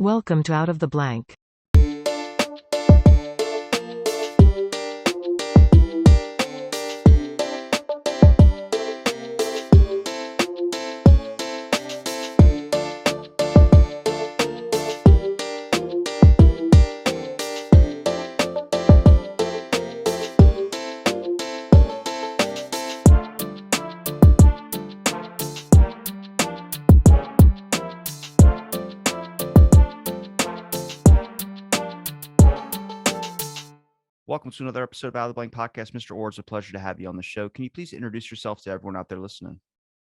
Welcome to Out of the Blank. Welcome to another episode of Out of the Blank Podcast. Mr. Orr, it's a pleasure to have you on the show. Can you please introduce yourself to everyone out there listening?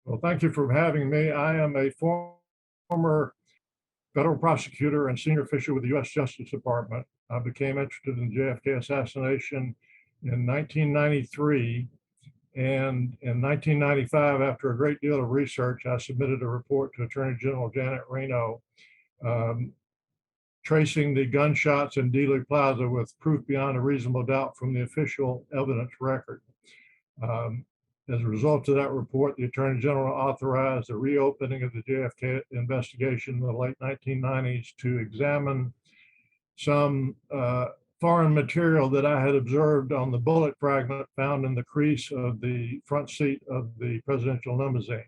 Well, thank you for having me. I am a former federal prosecutor and senior official with the U.S. Justice Department. I became interested in the JFK assassination in 1993. And in 1995, after a great deal of research, I submitted a report to Attorney General Janet Reno tracing the gunshots in Dealey Plaza with proof beyond a reasonable doubt from the official evidence record. As a result of that report, the Attorney General authorized the reopening of the JFK investigation in the late 1990s to examine some foreign material that I had observed on the bullet fragment found in the crease of the front seat of the presidential limousine.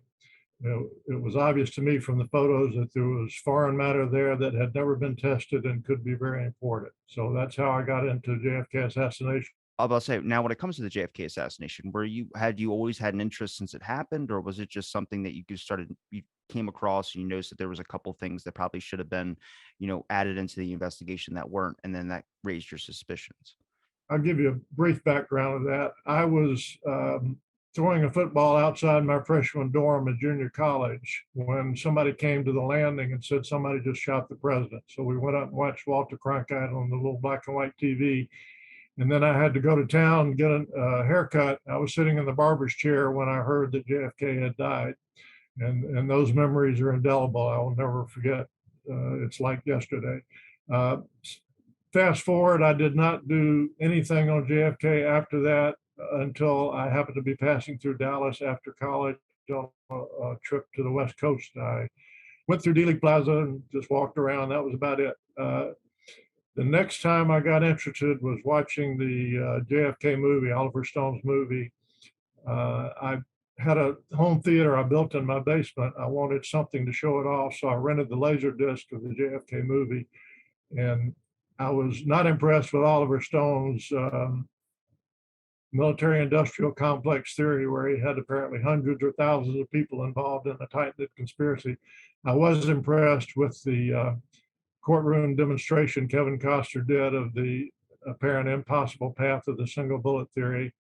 It was obvious to me from the photos that there was foreign matter there that had never been tested and could be very important. So that's how I got into JFK assassination. I was about to say, now when it comes to the JFK assassination, had you always had an interest since it happened, or was it just something that you came across and you noticed that there was a couple things that probably should have been, added into the investigation that weren't, and then that raised your suspicions? I'll give you a brief background of that. I was throwing a football outside my freshman dorm at junior college when somebody came to the landing and said somebody just shot the president. So we went up and watched Walter Cronkite on the little black and white TV. And then I had to go to town and get a haircut. I was sitting in the barber's chair when I heard that JFK had died. And those memories are indelible. I will never forget. It's like yesterday. Fast forward, I did not do anything on JFK after that until I happened to be passing through Dallas after college on a trip to the West Coast. I went through Dealey Plaza and just walked around. That was about it. The next time I got interested was watching the JFK movie, Oliver Stone's movie. I had a home theater I built in my basement. I wanted something to show it off, so I rented the laser disc of the JFK movie. And I was not impressed with Oliver Stone's military-industrial complex theory, where he had apparently hundreds or thousands of people involved in a tight-knit conspiracy. I was impressed with the courtroom demonstration Kevin Costner did of the apparent impossible path of the single bullet theory,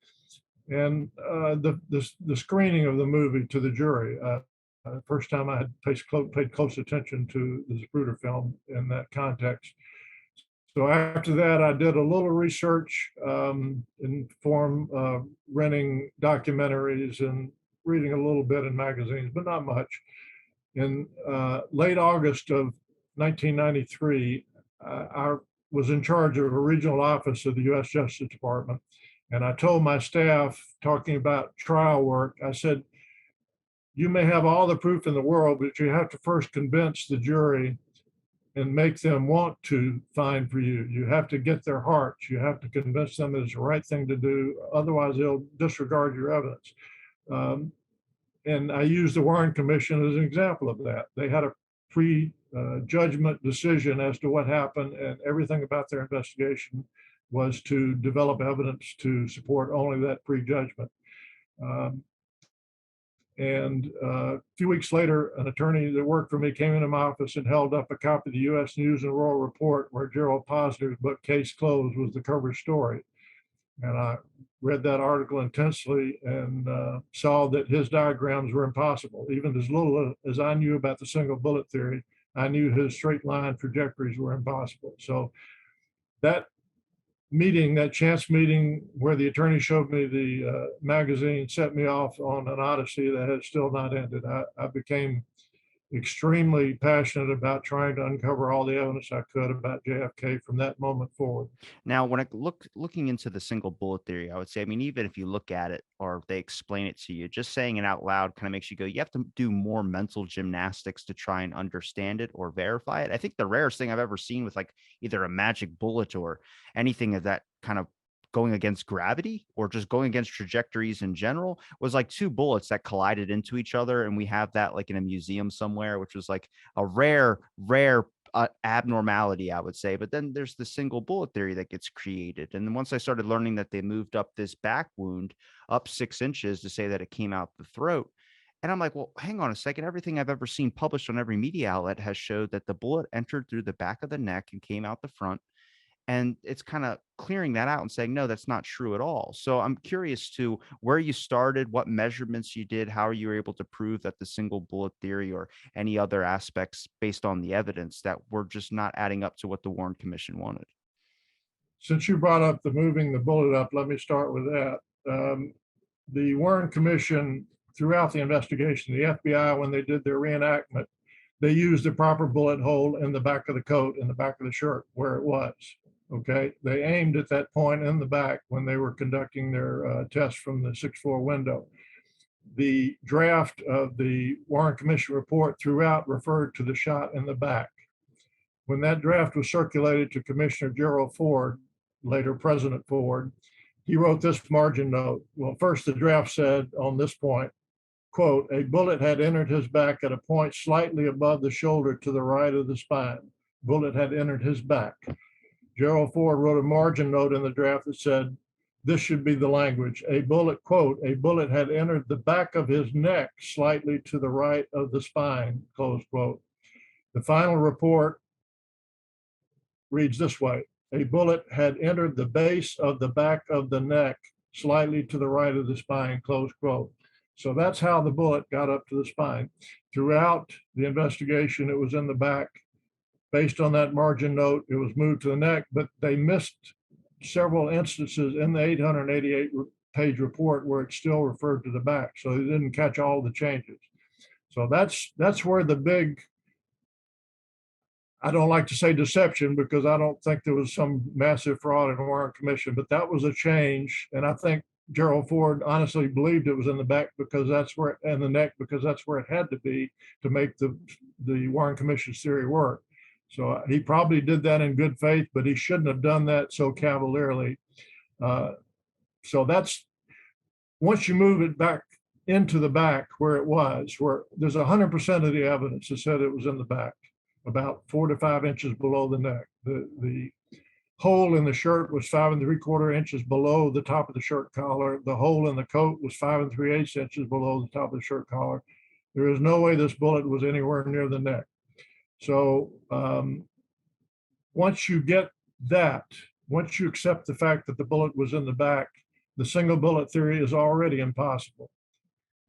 and the screening of the movie to the jury. First time I had paid close attention to the Zapruder film in that context. So after that, I did a little research in the form of renting documentaries and reading a little bit in magazines, but not much. In late August of 1993, I was in charge of a regional office of the U.S. Justice Department. And I told my staff, talking about trial work, I said, you may have all the proof in the world, but you have to first convince the jury and make them want to find for you. You have to get their hearts. You have to convince them it's the right thing to do. Otherwise, they'll disregard your evidence. And I use the Warren Commission as an example of that. They had a pre-judgment decision as to what happened, and everything about their investigation was to develop evidence to support only that pre-judgment. And a few weeks later, an attorney that worked for me came into my office and held up a copy of the U.S. News and World Report, where Gerald Posner's book, Case Closed, was the cover story. And I read that article intensely and saw that his diagrams were impossible. Even as little as I knew about the single bullet theory, I knew his straight line trajectories were impossible. So that chance meeting where the attorney showed me the magazine, set me off on an odyssey that has still not ended. I became extremely passionate about trying to uncover all the evidence I could about JFK from that moment forward. Now, when I looking into the single bullet theory, I would say, I mean, even if you look at it or they explain it to you, just saying it out loud kind of makes you go, you have to do more mental gymnastics to try and understand it or verify it. I think the rarest thing I've ever seen with like either a magic bullet or anything of that kind of going against gravity or just going against trajectories in general was like two bullets that collided into each other. And we have that like in a museum somewhere, which was like a rare abnormality, I would say. But then there's the single bullet theory that gets created. And then once I started learning that they moved up this back wound up 6 inches to say that it came out the throat. And I'm like, well, hang on a second. Everything I've ever seen published on every media outlet has showed that the bullet entered through the back of the neck and came out the front. And it's kind of clearing that out and saying, no, that's not true at all. So I'm curious to where you started, what measurements you did, how you were able to prove that the single bullet theory or any other aspects based on the evidence that were just not adding up to what the Warren Commission wanted. Since you brought up the moving the bullet up, let me start with that. The Warren Commission, throughout the investigation, the FBI, when they did their reenactment, they used the proper bullet hole in the back of the coat, in the back of the shirt, where it was. Okay, they aimed at that point in the back when they were conducting their test from the sixth floor window. The draft of the Warren Commission report throughout referred to the shot in the back. When that draft was circulated to Commissioner Gerald Ford, later President Ford, he wrote this margin note. Well, first the draft said on this point, quote, a bullet had entered his back at a point slightly above the shoulder to the right of the spine. Bullet had entered his back. Gerald Ford wrote a margin note in the draft that said, this should be the language. A bullet, quote, a bullet had entered the back of his neck slightly to the right of the spine, close quote. The final report reads this way. A bullet had entered the base of the back of the neck slightly to the right of the spine, close quote. So that's how the bullet got up to the spine. Throughout the investigation, it was in the back. Based on that margin note, it was moved to the neck, but they missed several instances in the 888-page report where it still referred to the back. So they didn't catch all the changes. So that's where the big, I don't like to say deception because I don't think there was some massive fraud in Warren Commission, but that was a change. And I think Gerald Ford honestly believed it was in the back because that's where, and the neck, because that's where it had to be to make the Warren Commission's theory work. So he probably did that in good faith, but he shouldn't have done that so cavalierly. So that's, once you move it back into the back where it was, where there's 100% of the evidence that said it was in the back, about 4 to 5 inches below the neck. The hole in the shirt was 5 3/4 inches below the top of the shirt collar. The hole in the coat was 5 3/8 inches below the top of the shirt collar. There is no way this bullet was anywhere near the neck. So once you get that, once you accept the fact that the bullet was in the back, the single bullet theory is already impossible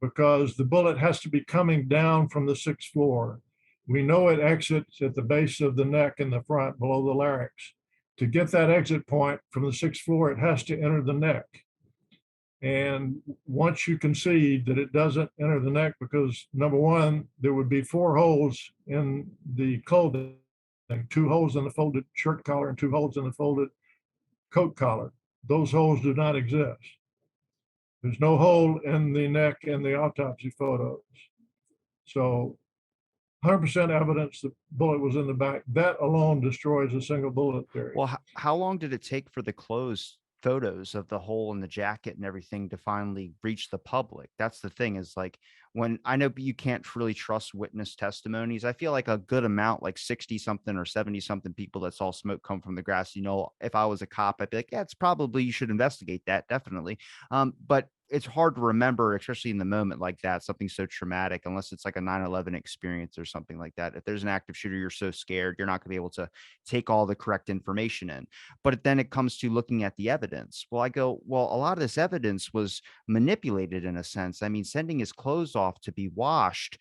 because the bullet has to be coming down from the sixth floor. We know it exits at the base of the neck in the front below the larynx. To get that exit point from the sixth floor, it has to enter the neck. And once you concede that it doesn't enter the neck, because number one, there would be 4 holes in the clothing, 2 holes in the folded shirt collar and 2 holes in the folded coat collar. Those holes do not exist. There's no hole in the neck in the autopsy photos. So 100% evidence the bullet was in the back. That alone destroys a single bullet theory. Well, how long did it take for the closed photos of the hole in the jacket and everything to finally reach the public? That's the thing, is like, when I know you can't really trust witness testimonies, I feel like a good amount, like 60 something or 70 something people that saw smoke come from the grass, if I was a cop, I'd be like, yeah, it's probably, you should investigate that, definitely. But it's hard to remember, especially in the moment like that, something so traumatic, unless it's like a 9/11 experience or something like that. If there's an active shooter, you're so scared, you're not going to be able to take all the correct information in. But then it comes to looking at the evidence. Well, I go, well, a lot of this evidence was manipulated in a sense. I mean, sending his clothes off to be washed,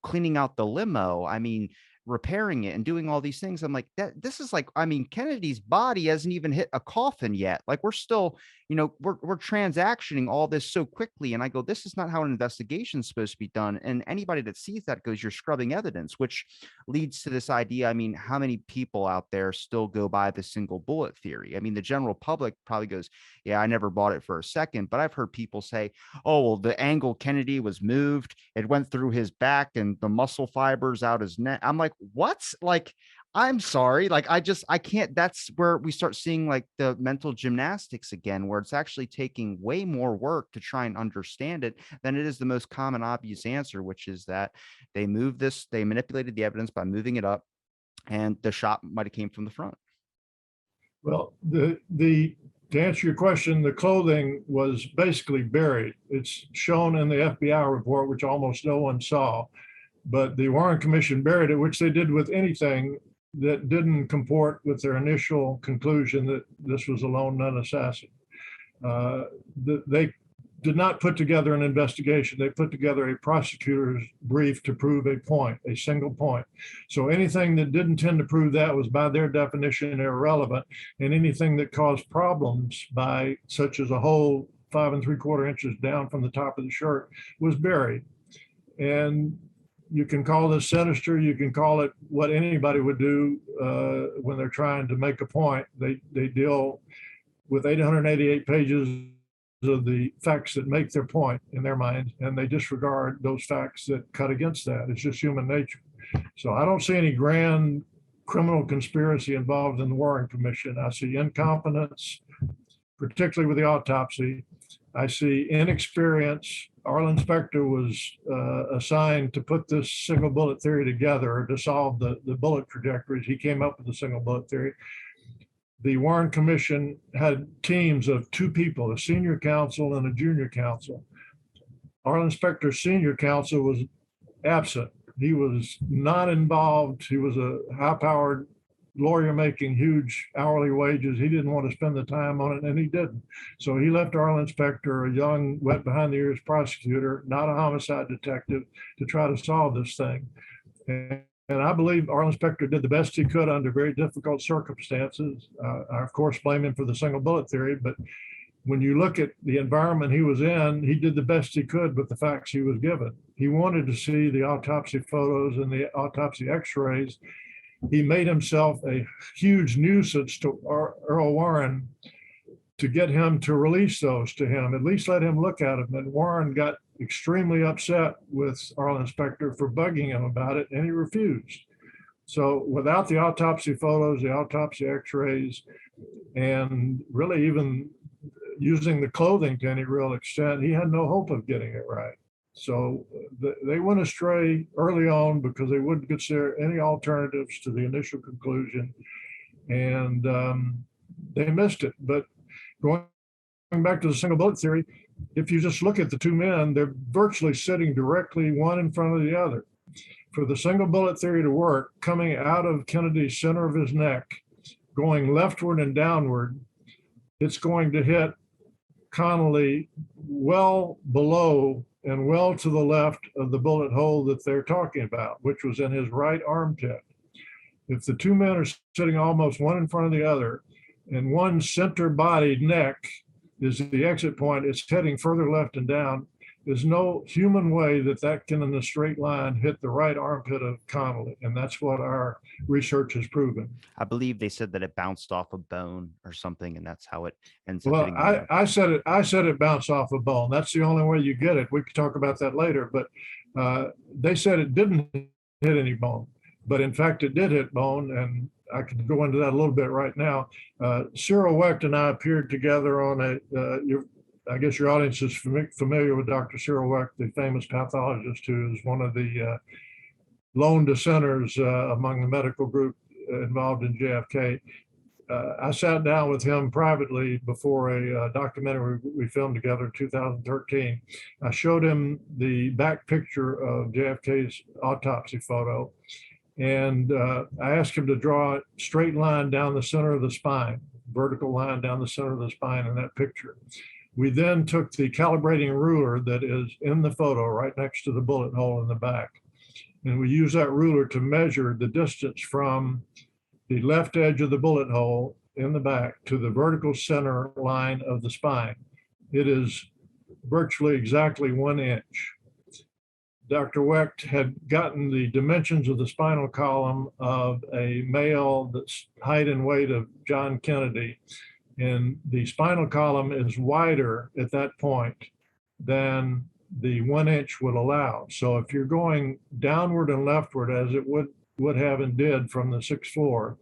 cleaning out the limo. I mean, repairing it and doing all these things. I'm like, this is like, I mean, Kennedy's body hasn't even hit a coffin yet. Like we're still, we're transactioning all this so quickly. And I go, this is not how an investigation is supposed to be done. And anybody that sees that goes, you're scrubbing evidence, which leads to this idea. I mean, how many people out there still go by the single bullet theory? I mean, the general public probably goes, yeah, I never bought it for a second, but I've heard people say, oh, well, the angle Kennedy was moved, it went through his back and the muscle fibers out his neck. I'm like, what? Like, I'm sorry. Like, I can't. That's where we start seeing like the mental gymnastics again, where it's actually taking way more work to try and understand it than it is the most common obvious answer, which is that they manipulated the evidence by moving it up, and the shot might have came from the front. Well, to answer your question, the clothing was basically buried. It's shown in the FBI report, which almost no one saw, but the Warren Commission buried it, which they did with anything that didn't comport with their initial conclusion that this was a lone nut assassin. They did not put together an investigation. They put together a prosecutor's brief to prove a point, a single point. So anything that didn't tend to prove that was by their definition irrelevant, and anything that caused problems by such as a hole 5 3/4 inches down from the top of the shirt was buried. And you can call this sinister, you can call it what anybody would do when they're trying to make a point. They deal with 888 pages of the facts that make their point in their mind, and they disregard those facts that cut against that. It's just human nature. So I don't see any grand criminal conspiracy involved in the Warren Commission. I see incompetence, particularly with the autopsy. I see inexperience. Arlen Specter was assigned to put this single bullet theory together, or to solve the bullet trajectories. He came up with the single bullet theory. The Warren Commission had teams of 2 people, a senior counsel and a junior counsel. Arlen Specter's senior counsel was absent. He was not involved. He was a high-powered lawyer making huge hourly wages. He didn't want to spend the time on it, and he didn't. So he left Arlen Specter, a young, wet behind the ears prosecutor, not a homicide detective, to try to solve this thing. And I believe Arlen Specter did the best he could under very difficult circumstances. I, of course, blame him for the single bullet theory, but when you look at the environment he was in, he did the best he could with the facts he was given. He wanted to see the autopsy photos and the autopsy x-rays. He made himself a huge nuisance to Earl Warren to get him to release those to him, at least let him look at them. And Warren got extremely upset with Arlen Specter for bugging him about it, and he refused. So without the autopsy photos, the autopsy x-rays, and really even using the clothing to any real extent, he had no hope of getting it right. So they went astray early on because they wouldn't consider any alternatives to the initial conclusion, and they missed it. But going back to the single bullet theory, if you just look at the 2 men, they're virtually sitting directly one in front of the other. For the single bullet theory to work, coming out of Kennedy's center of his neck, going leftward and downward, it's going to hit Connolly well below and well to the left of the bullet hole that they're talking about, which was in his right armpit. If the 2 men are sitting almost one in front of the other, and one center-bodied neck is the exit point, it's heading further left and down, there's no human way that can in a straight line hit the right armpit of Connolly. And that's what our research has proven. I believe they said that it bounced off a bone or something, and that's how it ends up. Well, I said it bounced off a bone. That's the only way you get it. We could talk about that later, but they said it didn't hit any bone, but in fact it did hit bone, and I could go into that a little bit right now. Cyril Wecht and I appeared together on I guess your audience is familiar with Dr. Cyril Wecht, the famous pathologist who is one of the lone dissenters among the medical group involved in JFK. I sat down with him privately before a documentary we filmed together in 2013. I showed him the back picture of JFK's autopsy photo, and I asked him to draw a straight line down the center of the spine, vertical line down the center of the spine in that picture. We then took the calibrating ruler that is in the photo right next to the bullet hole in the back, And we use that ruler to measure the distance from the left edge of the bullet hole in the back to the vertical center line of the spine. It is virtually exactly 1 inch. Dr. Wecht had gotten the dimensions of the spinal column of a male that's height and weight of John Kennedy. And the spinal column is wider at that point than the 1 inch would allow. So if you're going downward and leftward, as it would have and did from the 6th floor,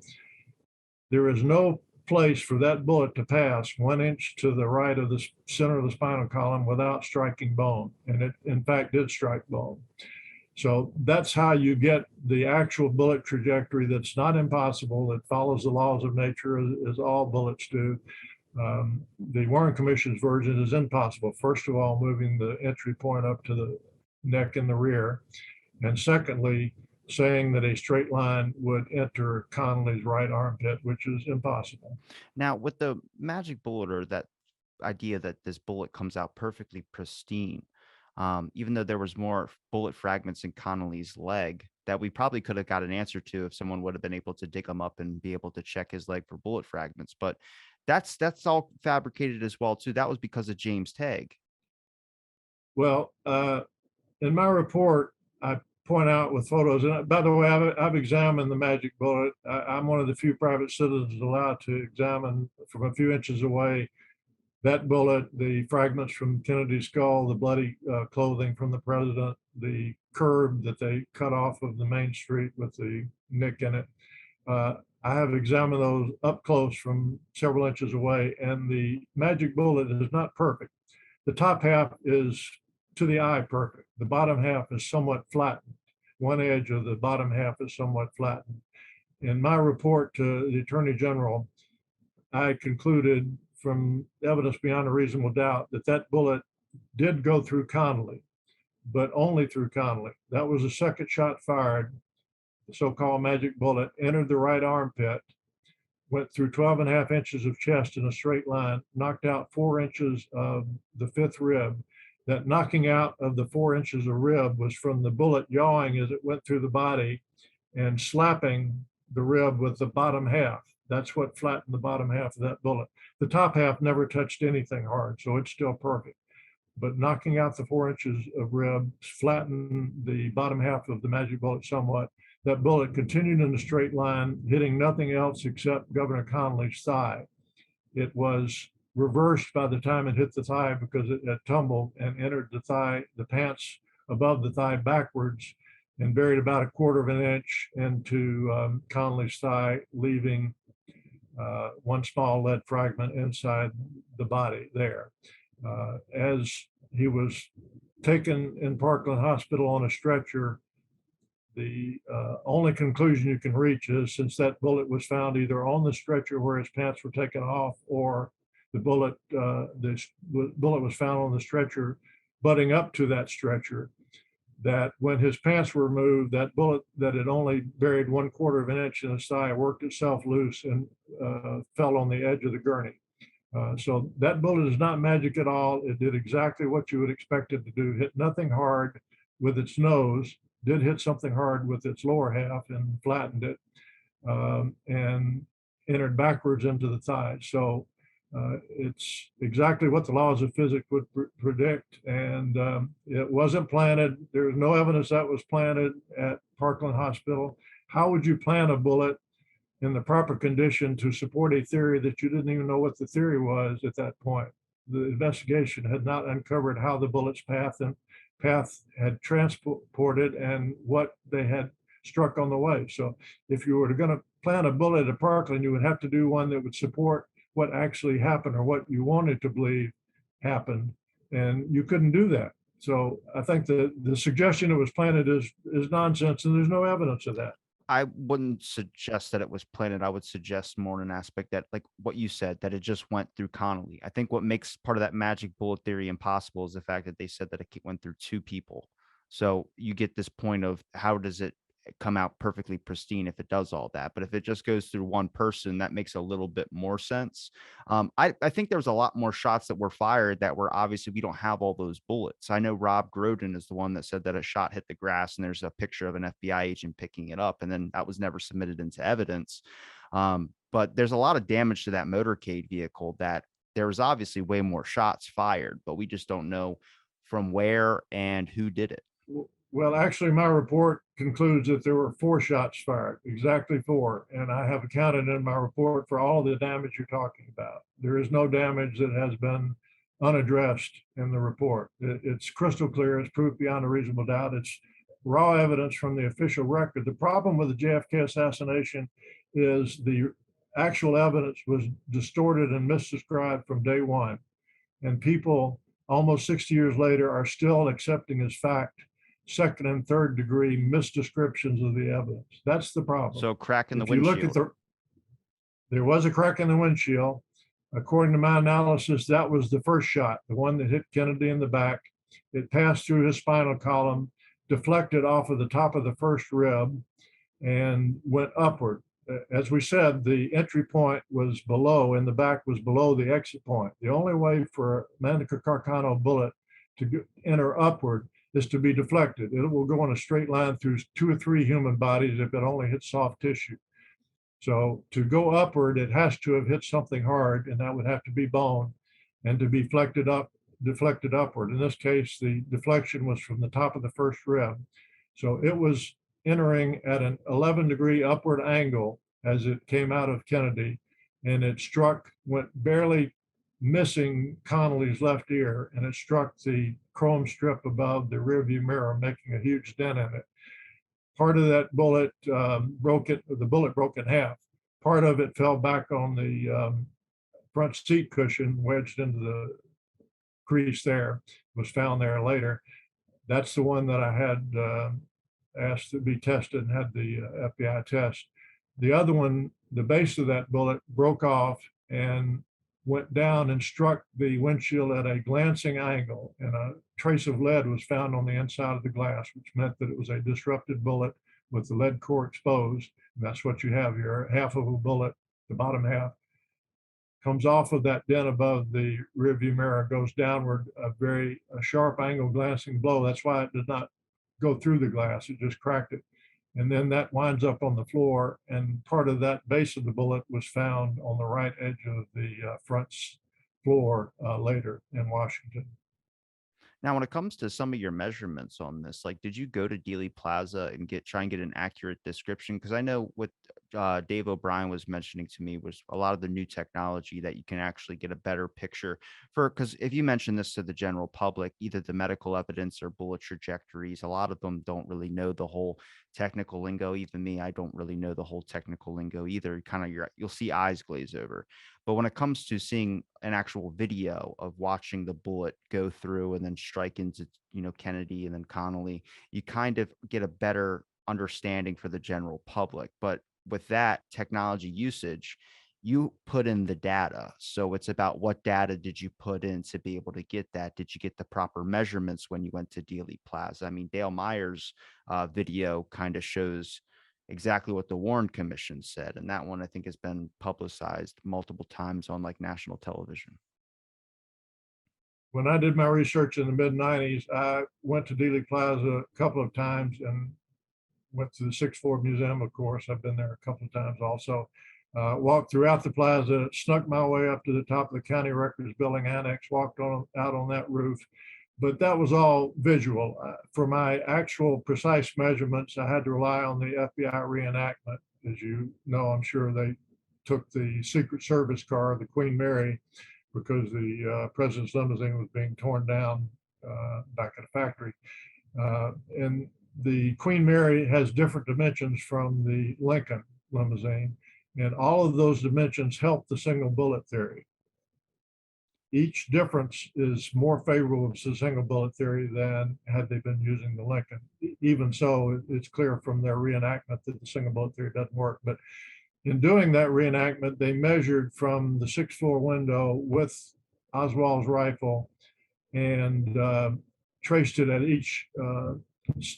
there is no place for that bullet to pass 1 inch to the right of the center of the spinal column without striking bone. And it, in fact, did strike bone. So that's how you get the actual bullet trajectory that's not impossible, that follows the laws of nature as all bullets do. The Warren Commission's version is impossible. First of all, moving the entry point up to the neck in the rear. And secondly, saying that a straight line would enter Connolly's right armpit, which is impossible. Now, with the magic bullet, or that idea that this bullet comes out perfectly pristine, even though there was more bullet fragments in Connolly's leg that we probably could have got an answer to if someone would have been able to dig them up and be able to check his leg for bullet fragments. But that's all fabricated as well too. That was because of James Tagg. Well, in my report, I point out with photos, and by the way, I've examined the magic bullet. I'm one of the few private citizens allowed to examine from a few inches away that bullet, the fragments from Kennedy's skull, the bloody clothing from the president, the curb that they cut off of the main street with the nick in it. I have examined those up close from several inches away, and the magic bullet is not perfect. The top half is to the eye perfect. The bottom half is somewhat flattened. One edge of the bottom half is somewhat flattened. In my report to the Attorney General, I concluded from evidence beyond a reasonable doubt that that bullet did go through Connolly, but only through Connolly. That was the second shot fired. The so-called magic bullet entered the right armpit, went through 12.5 inches of chest in a straight line, knocked out 4 inches of the 5th rib. That knocking out of the 4 inches of rib was from the bullet yawing as it went through the body and slapping the rib with the bottom half. That's what flattened the bottom half of that bullet. The top half never touched anything hard, so it's still perfect. But knocking out the 4 inches of rib flattened the bottom half of the magic bullet somewhat. That bullet continued in a straight line, hitting nothing else except Governor Connolly's thigh. It was reversed by the time it hit the thigh because it had tumbled and entered the thigh, the pants above the thigh backwards, and buried about 1/4 inch into Connolly's thigh, leaving one small lead fragment inside the body there. As he was taken in Parkland Hospital on a stretcher, the only conclusion you can reach is, since that bullet was found either on the stretcher where his pants were taken off, or the bullet was found on the stretcher butting up to that stretcher, that when his pants were removed, that bullet that had only buried 1/4 inch in his thigh worked itself loose and fell on the edge of the gurney. So that bullet is not magic at all. It did exactly what you would expect it to do. Hit nothing hard with its nose, did hit something hard with its lower half and flattened it, and entered backwards into the thigh. So it's exactly what the laws of physics would predict. And it wasn't planted. There's no evidence that was planted at Parkland Hospital. How would you plant a bullet in the proper condition to support a theory that you didn't even know what the theory was at that point? The investigation had not uncovered how the bullet's path had transported and what they had struck on the way. So if you were going to plant a bullet at Parkland, you would have to do one that would support what actually happened or what you wanted to believe happened, and you couldn't do that. So I think the suggestion it was planted is nonsense, and there's no evidence of that. I wouldn't suggest that it was planted. I would suggest more in an aspect that, like what you said, that it just went through Connolly. I think what makes part of that magic bullet theory impossible is the fact that they said that it went through 2 people. So you get this point of how does it come out perfectly pristine if it does all that. But if it just goes through one person, that makes a little bit more sense. I think there was a lot more shots that were fired that were obviously we don't have all those bullets. I know Rob Groden is the one that said that a shot hit the grass, and there's a picture of an FBI agent picking it up, and then that was never submitted into evidence. But there's a lot of damage to that motorcade vehicle that there was obviously way more shots fired, but we just don't know from where and who did it. Well, actually, my report concludes that there were 4 shots fired, exactly 4. And I have accounted in my report for all the damage you're talking about. There is no damage that has been unaddressed in the report. It's crystal clear. It's proof beyond a reasonable doubt. It's raw evidence from the official record. The problem with the JFK assassination is the actual evidence was distorted and misdescribed from day one. And people almost 60 years later are still accepting as fact second and third degree misdescriptions of the evidence. That's the problem. So crack in the If you look windshield. at there was a crack in the windshield. According to my analysis, that was the first shot, the one that hit Kennedy in the back. It passed through his spinal column, deflected off of the top of the first rib, and went upward. As we said, the entry point was below, in the back was below the exit point. The only way for a Manico Carcano bullet to enter upward is to be deflected. It will go in a straight line through 2 or 3 human bodies if it only hits soft tissue. So to go upward, it has to have hit something hard, and that would have to be bone, and to be deflected upward. In this case, the deflection was from the top of the first rib. So it was entering at an 11-degree upward angle as it came out of Kennedy, and it struck, went barely missing Connolly's left ear, and it struck the chrome strip above the rearview mirror, making a huge dent in it. Part of that bullet the bullet broke in half. Part of it fell back on the front seat cushion, wedged into the crease there, was found there later. That's the one that I had asked to be tested and had the FBI test. The other one, the base of that bullet broke off and went down and struck the windshield at a glancing angle, and a trace of lead was found on the inside of the glass, which meant that it was a disrupted bullet with the lead core exposed. And that's what you have here. Half of a bullet, the bottom half, comes off of that dent above the rearview mirror, goes downward, a sharp angle glancing blow. That's why it did not go through the glass. It just cracked it. And then that winds up on the floor, and part of that base of the bullet was found on the right edge of the front floor later in Washington. Now, when it comes to some of your measurements on this, like, did you go to Dealey Plaza and try and get an accurate description? Because I know what Dave O'Brien was mentioning to me was a lot of the new technology that you can actually get a better picture for. Because if you mention this to the general public, either the medical evidence or bullet trajectories, a lot of them don't really know the whole technical lingo. Even me, I don't really know the whole technical lingo either. You'll see eyes glaze over. But when it comes to seeing an actual video of watching the bullet go through and then strike into, Kennedy and then Connolly, you kind of get a better understanding for the general public. But with that technology usage, you put in the data. So it's about what data did you put in to be able to get that? Did you get the proper measurements when you went to Dealey Plaza? I mean, Dale Meyer's video kind of shows exactly what the Warren Commission said. And that one, I think, has been publicized multiple times on like national television. When I did my research in the mid-90s, I went to Dealey Plaza a couple of times and went to the Sixth Floor Museum, of course. I've been there a couple of times also. Walked throughout the plaza, snuck my way up to the top of the County Records Building Annex, walked out on that roof. But that was all visual. For my actual precise measurements, I had to rely on the FBI reenactment. As you know, I'm sure they took the Secret Service car, the Queen Mary, because the president's limousine was being torn down back at a factory. And the Queen Mary has different dimensions from the Lincoln limousine, and all of those dimensions help the single bullet theory. Each difference is more favorable to single bullet theory than had they been using the Lincoln. Even so, it's clear from their reenactment that the single bullet theory doesn't work. But in doing that reenactment, they measured from the sixth floor window with Oswald's rifle and traced it at each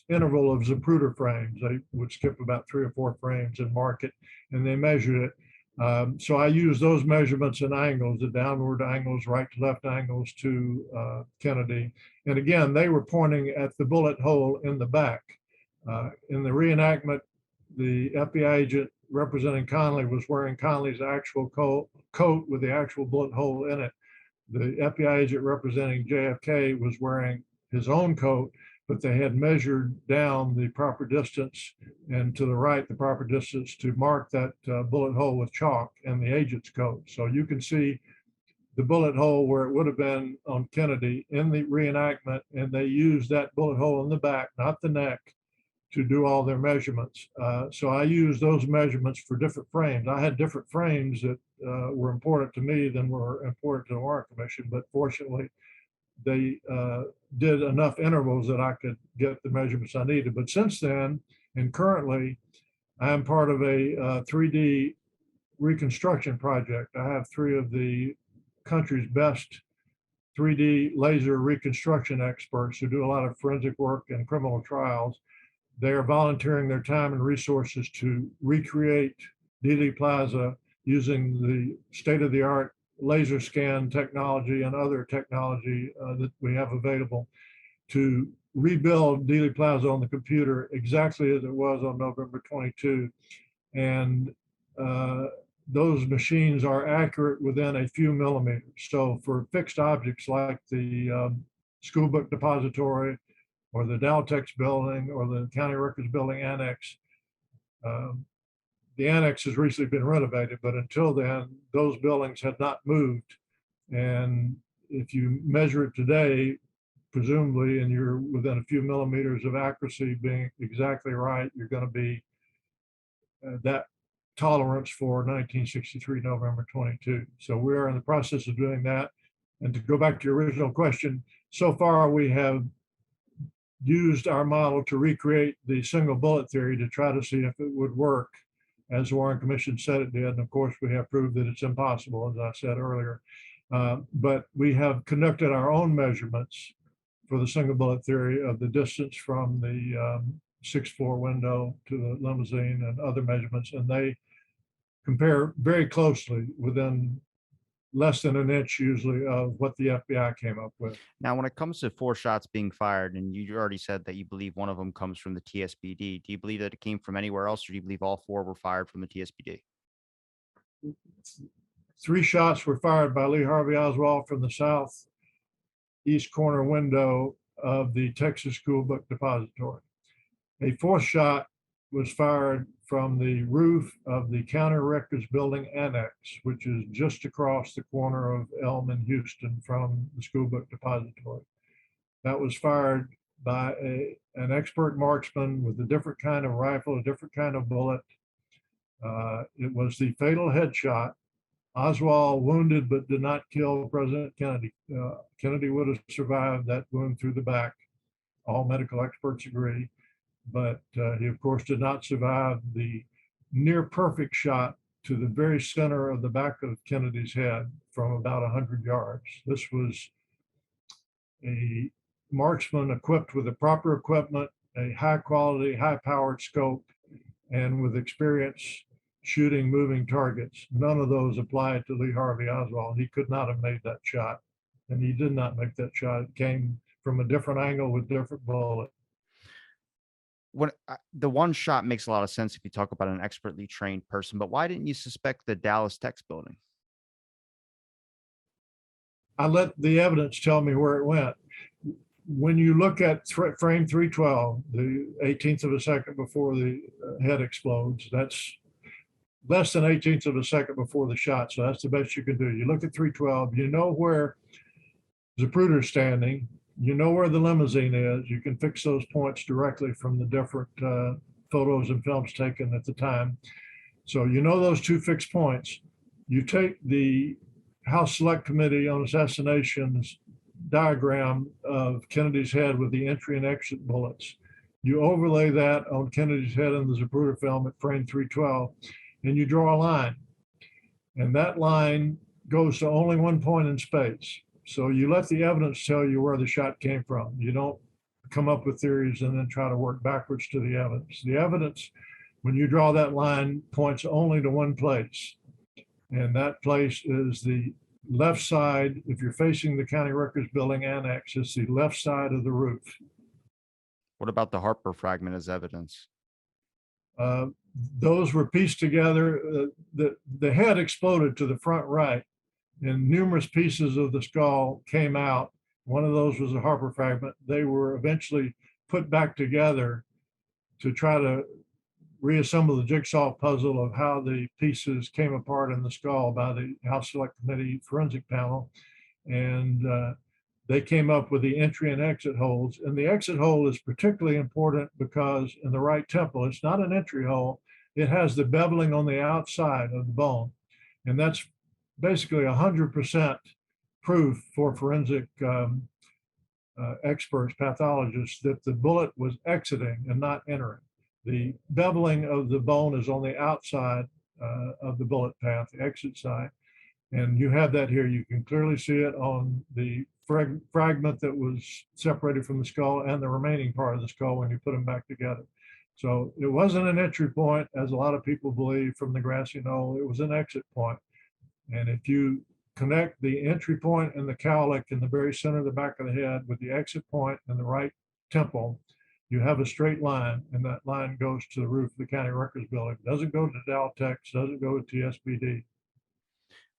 interval of Zapruder frames. They would skip about 3 or 4 frames and mark it, and they measured it. So I used those measurements and angles, the downward angles, right to left angles to Kennedy. And again, they were pointing at the bullet hole in the back. In the reenactment, the FBI agent representing Connally was wearing Connally's actual coat with the actual bullet hole in it. The FBI agent representing JFK was wearing his own coat, but they had measured down the proper distance and to the right, the proper distance to mark that bullet hole with chalk and the agent's coat. So you can see the bullet hole where it would have been on Kennedy in the reenactment, and they used that bullet hole in the back, not the neck, to do all their measurements. So I used those measurements for different frames. I had different frames that were important to me than were important to the Warren Commission, but fortunately, they did enough intervals that I could get the measurements I needed. But since then, and currently, I am part of a 3D reconstruction project. I have 3 of the country's best 3D laser reconstruction experts who do a lot of forensic work in criminal trials. They are volunteering their time and resources to recreate Dealey Plaza using the state-of-the-art laser scan technology and other technology that we have available to rebuild Dealey Plaza on the computer exactly as it was on November 22. And those machines are accurate within a few millimeters. So for fixed objects like the school book depository or the Daltex building or the County Records Building Annex, the annex has recently been renovated, but until then, those buildings had not moved. And if you measure it today, presumably, and you're within a few millimeters of accuracy being exactly right, you're going to be that tolerance for 1963 November 22. So we are in the process of doing that. And to go back to your original question, so far we have used our model to recreate the single bullet theory to try to see if it would work as the Warren Commission said it did. And of course, we have proved that it's impossible, as I said earlier. But we have conducted our own measurements for the single bullet theory of the distance from the 6th floor window to the limousine and other measurements. And they compare very closely within less than an inch usually of what the FBI came up with. Now, when it comes to 4 shots being fired, and you already said that you believe one of them comes from the TSBD, do you believe that it came from anywhere else, or do you believe all 4 were fired from the TSBD? 3 shots were fired by Lee Harvey Oswald from the southeast corner window of the Texas School Book Depository. A 4th shot was fired from the roof of the County Records Building Annex, which is just across the corner of Elm and Houston from the School Book Depository. That was fired by an expert marksman with a different kind of rifle, a different kind of bullet. It was the fatal headshot. Oswald wounded but did not kill President Kennedy. Kennedy would have survived that wound through the back. All medical experts agree. But he, of course, did not survive the near perfect shot to the very center of the back of Kennedy's head from about 100 yards. This was a marksman equipped with the proper equipment, a high quality, high powered scope, and with experience shooting moving targets. None of those applied to Lee Harvey Oswald. He could not have made that shot, and he did not make that shot. It came from a different angle with different bullets. When the one shot makes a lot of sense if you talk about an expertly trained person, but why didn't you suspect the Dallas Tex building? I let the evidence tell me where it went. When you look at frame 312, the 18th of a second before the head explodes, that's less than 18th of a second before the shot. So that's the best you can do. You look at 312, you know where Zapruder's standing. You know where the limousine is. You can fix those points directly from the different photos and films taken at the time. So you know those 2 fixed points. You take the House Select Committee on Assassinations diagram of Kennedy's head with the entry and exit bullets. You overlay that on Kennedy's head in the Zapruder film at frame 312, and you draw a line. And that line goes to only one point in space. So you let the evidence tell you where the shot came from. You don't come up with theories and then try to work backwards to the evidence. The evidence, when you draw that line, points only to one place. And that place is the left side. If you're facing the county records building annex, it's the left side of the roof. What about the Harper fragment as evidence? Uh, those were pieced together. The head exploded to the front right, and numerous pieces of the skull came out. One of those was a Harper fragment. They were eventually put back together to try to reassemble the jigsaw puzzle of how the pieces came apart in the skull by the House Select Committee forensic panel. And they came up with the entry and exit holes. And the exit hole is particularly important because in the right temple, it's not an entry hole. It has the beveling on the outside of the bone. And that's basically 100% proof for forensic experts, pathologists, that the bullet was exiting and not entering. The beveling of the bone is on the outside of the bullet path, the exit side. And you have that here. You can clearly see it on the fragment that was separated from the skull and the remaining part of the skull when you put them back together. So it wasn't an entry point, as a lot of people believe, from the grassy knoll. It was an exit point. And if you connect the entry point and the cowlick in the very center of the back of the head with the exit point and the right temple, you have a straight line, and that line goes to the roof of the county records building. It doesn't go to Daltex, doesn't go to TSBD.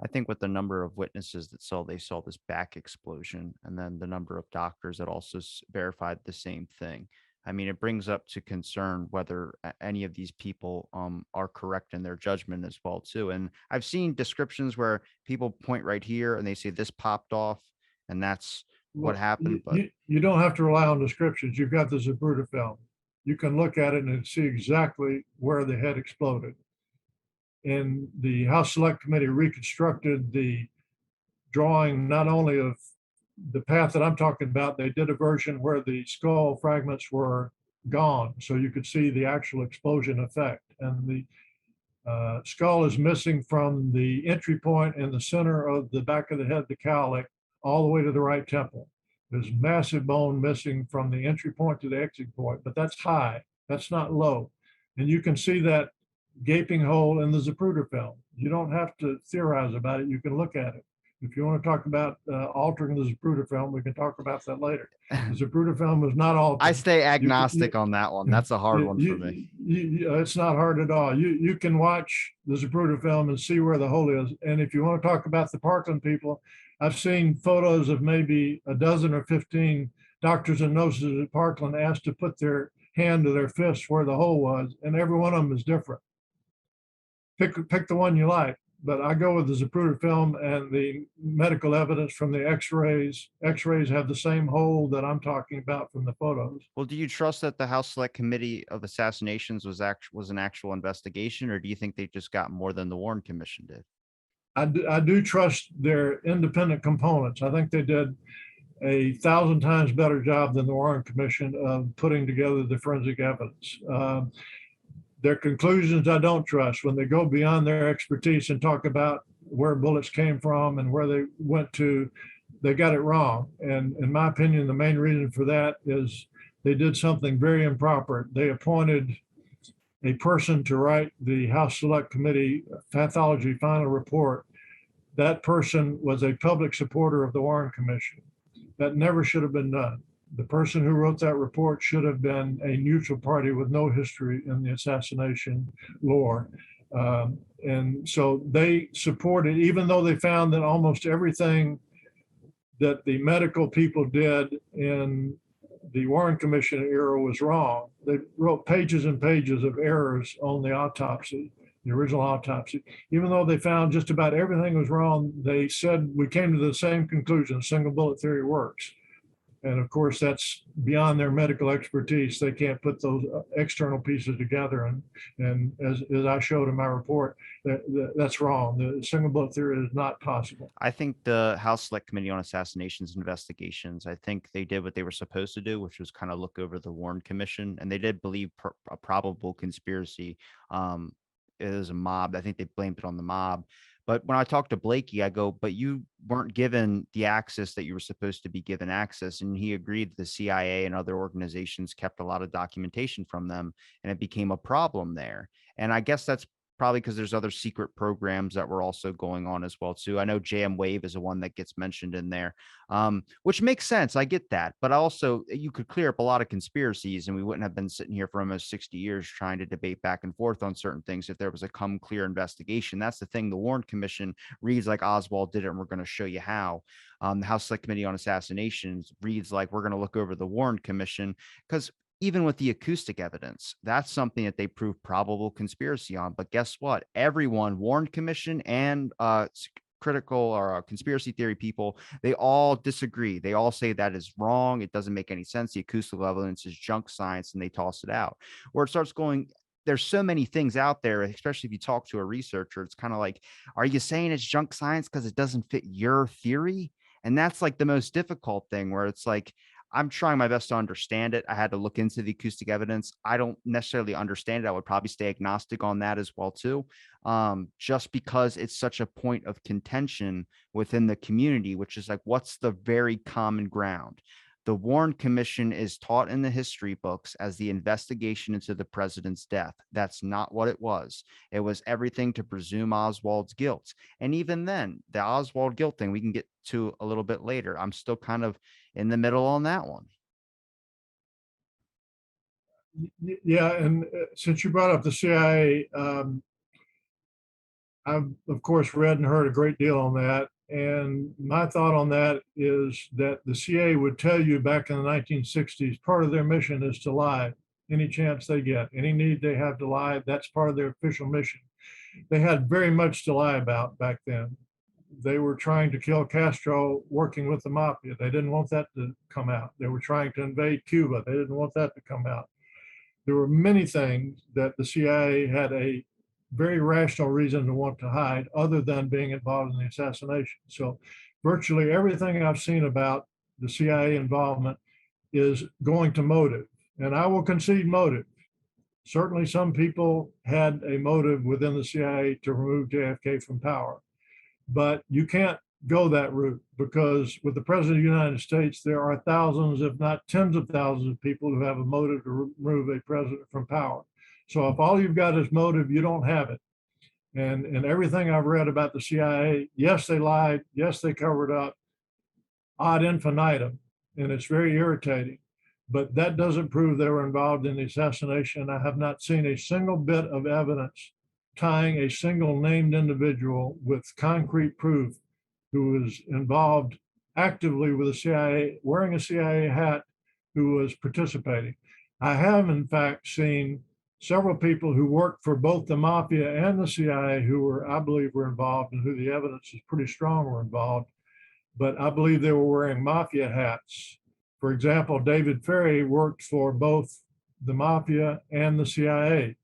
I think with the number of witnesses that they saw this back explosion, and then the number of doctors that also verified the same thing. I mean, it brings up to concern whether any of these people are correct in their judgment as well too. And I've seen descriptions where people point right here and they say this popped off, and that's what Well, happened. But you don't have to rely on descriptions. You've got the Zapruder film. You can look at it and see exactly where the head exploded. And the House Select Committee reconstructed the drawing not only of the path that I'm talking about, they did a version where the skull fragments were gone, so you could see the actual explosion effect. And the skull is missing from the entry point in the center of the back of the head, the cowlick, all the way to the right temple. There's massive bone missing from the entry point to the exit point, but that's high, that's not low. And you can see that gaping hole in the Zapruder film. You don't have to theorize about it, you can look at it. If you want to talk about altering the Zapruder film, we can talk about that later. The Zapruder film was not altered. I stay agnostic on that one. That's a hard one for me. It's not hard at all. You can watch the Zapruder film and see where the hole is. And if you want to talk about the Parkland people, I've seen photos of maybe a dozen or 15 doctors and nurses at Parkland asked to put their hand to their fist where the hole was, and every one of them is different. Pick the one you like. But I go with the Zapruder film and the medical evidence from the x-rays. X-rays have the same hole that I'm talking about from the photos. Well, do you trust that the House Select Committee of Assassinations was an actual investigation, or do you think they just got more than the Warren Commission did? I do trust their independent components. I think they did 1,000 times better job than the Warren Commission of putting together the forensic evidence. Their conclusions I don't trust. When they go beyond their expertise and talk about where bullets came from and where they went to, they got it wrong. And in my opinion, the main reason for that is they did something very improper. They appointed a person to write the House Select Committee pathology final report. That person was a public supporter of the Warren Commission. That never should have been done. The person who wrote that report should have been a neutral party with no history in the assassination lore. And so they supported, even though they found that almost everything that the medical people did in the Warren Commission era was wrong. They wrote pages and pages of errors on the autopsy, the original autopsy. Even though they found just about everything was wrong, they said we came to the same conclusion: single bullet theory works. And of course, that's beyond their medical expertise. They can't put those external pieces together. And as I showed in my report, that's wrong. The single bullet theory is not possible. I think the House Select Committee on Assassinations investigations, I think they did what they were supposed to do, which was kind of look over the Warren Commission. And they did believe a probable conspiracy. It was a mob. I think they blamed it on the mob. But when I talked to Blakey, I go, but you weren't given the access that you were supposed to be given access. And he agreed the CIA and other organizations kept a lot of documentation from them, and it became a problem there. And I guess that's probably because there's other secret programs that were also going on as well too. I know JM Wave is the one that gets mentioned in there, which makes sense. I get that, but also you could clear up a lot of conspiracies, and we wouldn't have been sitting here for almost 60 years trying to debate back and forth on certain things if there was a come clear investigation. That's the thing. The Warren Commission reads like Oswald did it, and we're going to show you how. The House Select Committee on Assassinations reads like we're going to look over the Warren Commission, because even with the acoustic evidence, that's something that they prove probable conspiracy on. But guess what? Everyone, Warren Commission and critical or conspiracy theory people, they all disagree. They all say that is wrong. It doesn't make any sense. The acoustic evidence is junk science, and they toss it out. Where it starts going, there's so many things out there, especially if you talk to a researcher. It's kind of like, are you saying it's junk science because it doesn't fit your theory? And that's like the most difficult thing, where it's like, I'm trying my best to understand it. I had to look into the acoustic evidence. I don't necessarily understand it. I would probably stay agnostic on that as well too, just because it's such a point of contention within the community, which is like, what's the very common ground? The Warren Commission is taught in the history books as the investigation into the president's death. That's not what it was. It was everything to presume Oswald's guilt. And even then, the Oswald guilt thing, we can get to a little bit later. I'm still kind of in the middle on that one. Yeah, and since you brought up the CIA, I've of course read and heard a great deal on that. And my thought on that is that the CIA would tell you back in the 1960s, part of their mission is to lie any chance they get, any need they have to lie. That's part of their official mission. They had very much to lie about back then. They were trying to kill Castro working with the Mafia. They didn't want that to come out. They were trying to invade Cuba. They didn't want that to come out. There were many things that the CIA had a very rational reason to want to hide, other than being involved in the assassination. So virtually everything I've seen about the CIA involvement is going to motive. And I will concede motive. Certainly some people had a motive within the CIA to remove JFK from power, but you can't go that route, because with the president of the United States, there are thousands, if not tens of thousands of people who have a motive to remove a president from power. So if all you've got is motive, you don't have it. And everything I've read about the CIA, yes, they lied. Yes, they covered up ad infinitum. And it's very irritating. But that doesn't prove they were involved in the assassination. I have not seen a single bit of evidence tying a single named individual with concrete proof who was involved actively with the CIA, wearing a CIA hat, who was participating. I have, in fact, seen several people who worked for both the Mafia and the CIA who were, I believe, were involved, and who the evidence is pretty strong were involved. But I believe they were wearing Mafia hats. For example, David Ferrie worked for both the Mafia and the CIA.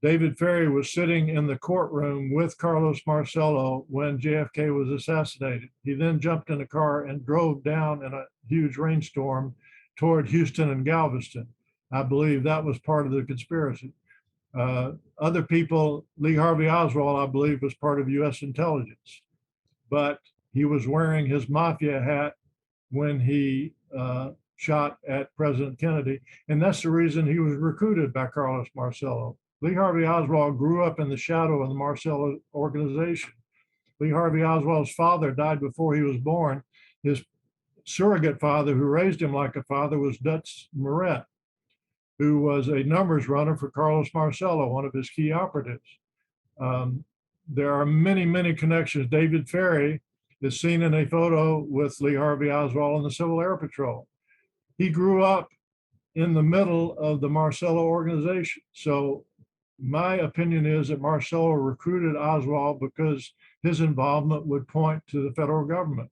David Ferrie was sitting in the courtroom with Carlos Marcello when JFK was assassinated. He then jumped in a car and drove down in a huge rainstorm toward Houston and Galveston. I believe that was part of the conspiracy. Other people, Lee Harvey Oswald, I believe, was part of U.S. intelligence, but he was wearing his Mafia hat when he shot at President Kennedy, and that's the reason he was recruited by Carlos Marcello. Lee Harvey Oswald grew up in the shadow of the Marcello organization. Lee Harvey Oswald's father died before he was born. His surrogate father, who raised him like a father, was Dutch Moret, who was a numbers runner for Carlos Marcello, one of his key operatives. There are many, many connections. David Ferrie is seen in a photo with Lee Harvey Oswald in the Civil Air Patrol. He grew up in the middle of the Marcello organization. So my opinion is that Marcello recruited Oswald because his involvement would point to the federal government.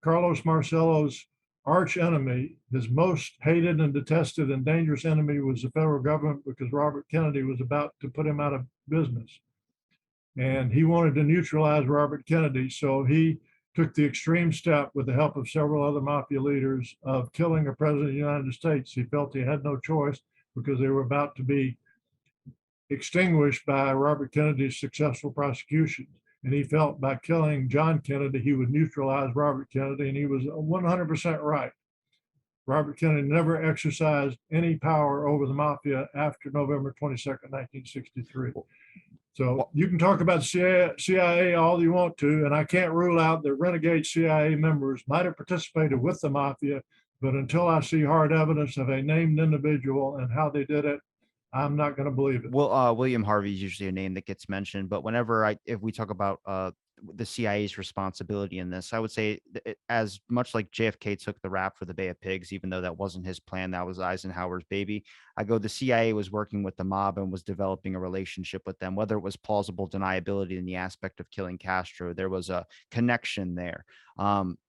Carlos Marcello's arch enemy, his most hated and detested and dangerous enemy, was the federal government, because Robert Kennedy was about to put him out of business. And he wanted to neutralize Robert Kennedy. So he took the extreme step, with the help of several other Mafia leaders, of killing a president of the United States. He felt he had no choice, because they were about to be extinguished by Robert Kennedy's successful prosecution. And he felt by killing John Kennedy, he would neutralize Robert Kennedy, and he was 100% right. Robert Kennedy never exercised any power over the mafia after November 22nd, 1963. So you can talk about CIA all you want to, and I can't rule out that renegade CIA members might have participated with the mafia, but until I see hard evidence of a named individual and how they did it, I'm not going to believe it. Well, William Harvey is usually a name that gets mentioned, but if we talk about the CIA's responsibility in this, I would say as much like JFK took the rap for the Bay of Pigs, even though that wasn't his plan, that was Eisenhower's baby. I go, the CIA was working with the mob and was developing a relationship with them, whether it was plausible deniability in the aspect of killing Castro, there was a connection there.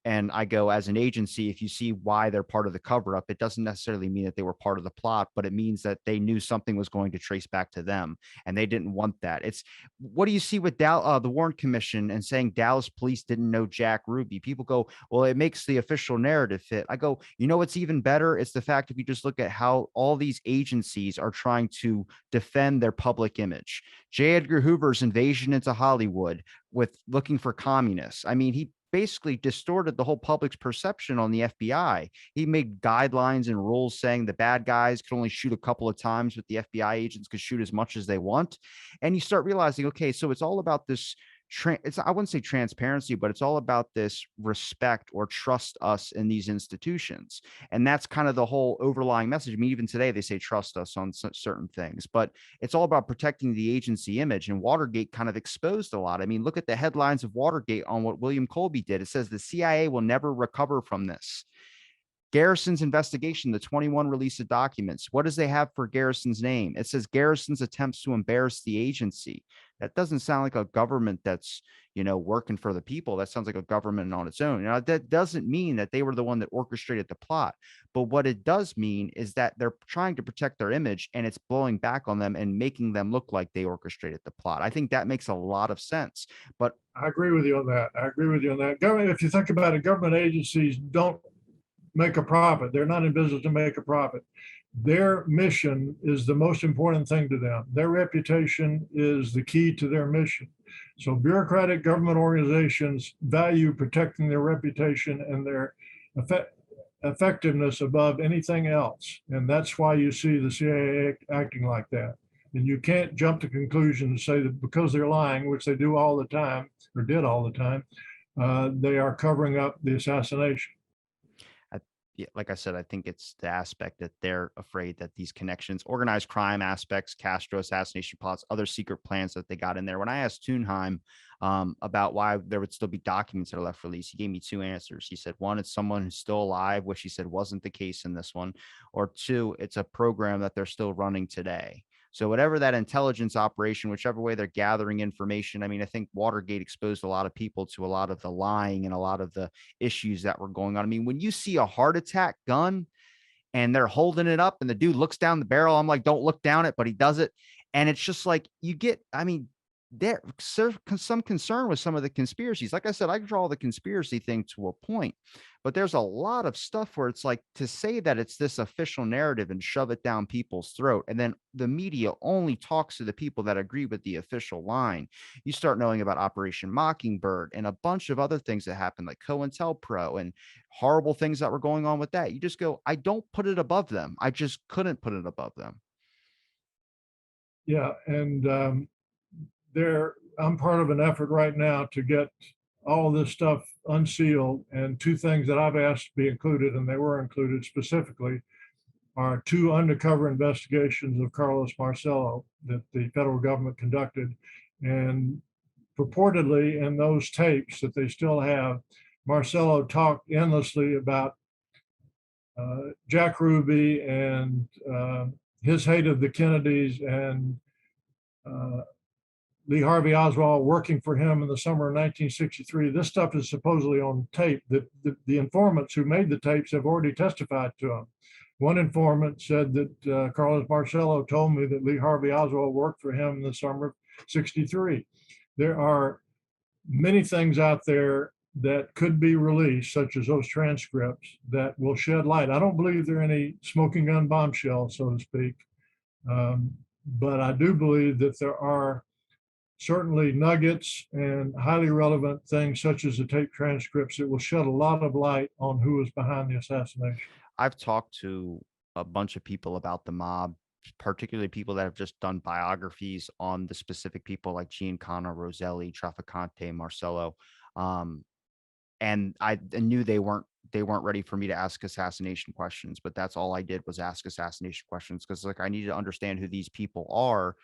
And I go, as an agency, if you see why they're part of the cover up, it doesn't necessarily mean that they were part of the plot, but it means that they knew something was going to trace back to them and they didn't want that. It's what do you see with the Warren Commission and saying Dallas police didn't know Jack Ruby? People go, well, it makes the official narrative fit. I go, you know what's even better? It's the fact if you just look at how all these agencies are trying to defend their public image. J. Edgar Hoover's invasion into Hollywood with looking for communists. I mean, he basically distorted the whole public's perception on the FBI. He made guidelines and rules saying the bad guys could only shoot a couple of times, but the FBI agents could shoot as much as they want. And you start realizing, okay, so it's all about this I wouldn't say transparency, but it's all about this respect or trust us in these institutions. And that's kind of the whole overlying message. I mean, even today they say trust us on certain things, but it's all about protecting the agency image. And Watergate kind of exposed a lot. I mean, look at the headlines of Watergate on what William Colby did. It says the CIA will never recover from this. Garrison's investigation, the 21 release of documents. What does they have for Garrison's name? It says Garrison's attempts to embarrass the agency. That doesn't sound like a government that's, working for the people. That sounds like a government on its own. That doesn't mean that they were the one that orchestrated the plot. But what it does mean is that they're trying to protect their image and it's blowing back on them and making them look like they orchestrated the plot. I think that makes a lot of sense. But I agree with you on that. Government, if you think about it, government agencies don't make a profit. They're not in business to make a profit. Their mission is the most important thing to them. Their reputation is the key to their mission. So bureaucratic government organizations value protecting their reputation and their effectiveness above anything else. And that's why you see the CIA acting like that. And you can't jump to conclusions and say that because they're lying, which they do all the time, or did all the time, they are covering up the assassination. Yeah, like I said, I think it's the aspect that they're afraid that these connections, organized crime aspects, Castro assassination plots, other secret plans that they got in there. When I asked Thunheim about why there would still be documents that are left released, he gave me two answers. He said, one, it's someone who's still alive, which he said wasn't the case in this one, or two, it's a program that they're still running today. So whatever that intelligence operation, whichever way they're gathering information, I mean, I think Watergate exposed a lot of people to a lot of the lying and a lot of the issues that were going on. I mean, when you see a heart attack gun and they're holding it up and the dude looks down the barrel, I'm like, don't look down it, but he does it. And it's just like there's some concern with some of the conspiracies. Like I said, I draw the conspiracy thing to a point, but there's a lot of stuff where it's like to say that it's this official narrative and shove it down people's throat. And then the media only talks to the people that agree with the official line. You start knowing about Operation Mockingbird and a bunch of other things that happened, like COINTELPRO and horrible things that were going on with that. You just go, I don't put it above them. I just couldn't put it above them. Yeah. And, I'm part of an effort right now to get all this stuff unsealed. And two things that I've asked to be included, and they were included specifically, are two undercover investigations of Carlos Marcello that the federal government conducted. And purportedly in those tapes that they still have, Marcello talked endlessly about Jack Ruby and his hate of the Kennedys and Lee Harvey Oswald working for him in the summer of 1963. This stuff is supposedly on tape. The informants who made the tapes have already testified to them. One informant said that Carlos Marcello told me that Lee Harvey Oswald worked for him in the summer of 63. There are many things out there that could be released, such as those transcripts, that will shed light. I don't believe there are any smoking gun bombshells, so to speak. But I do believe that there are certainly nuggets and highly relevant things such as the tape transcripts. It will shed a lot of light on who was behind the assassination. I've talked to a bunch of people about the mob, particularly people that have just done biographies on the specific people like Giancana, Roselli, Trafficante, Marcello. Um, and I knew they weren't ready for me to ask assassination questions, but that's all I did was ask assassination questions because like I needed to understand who these people are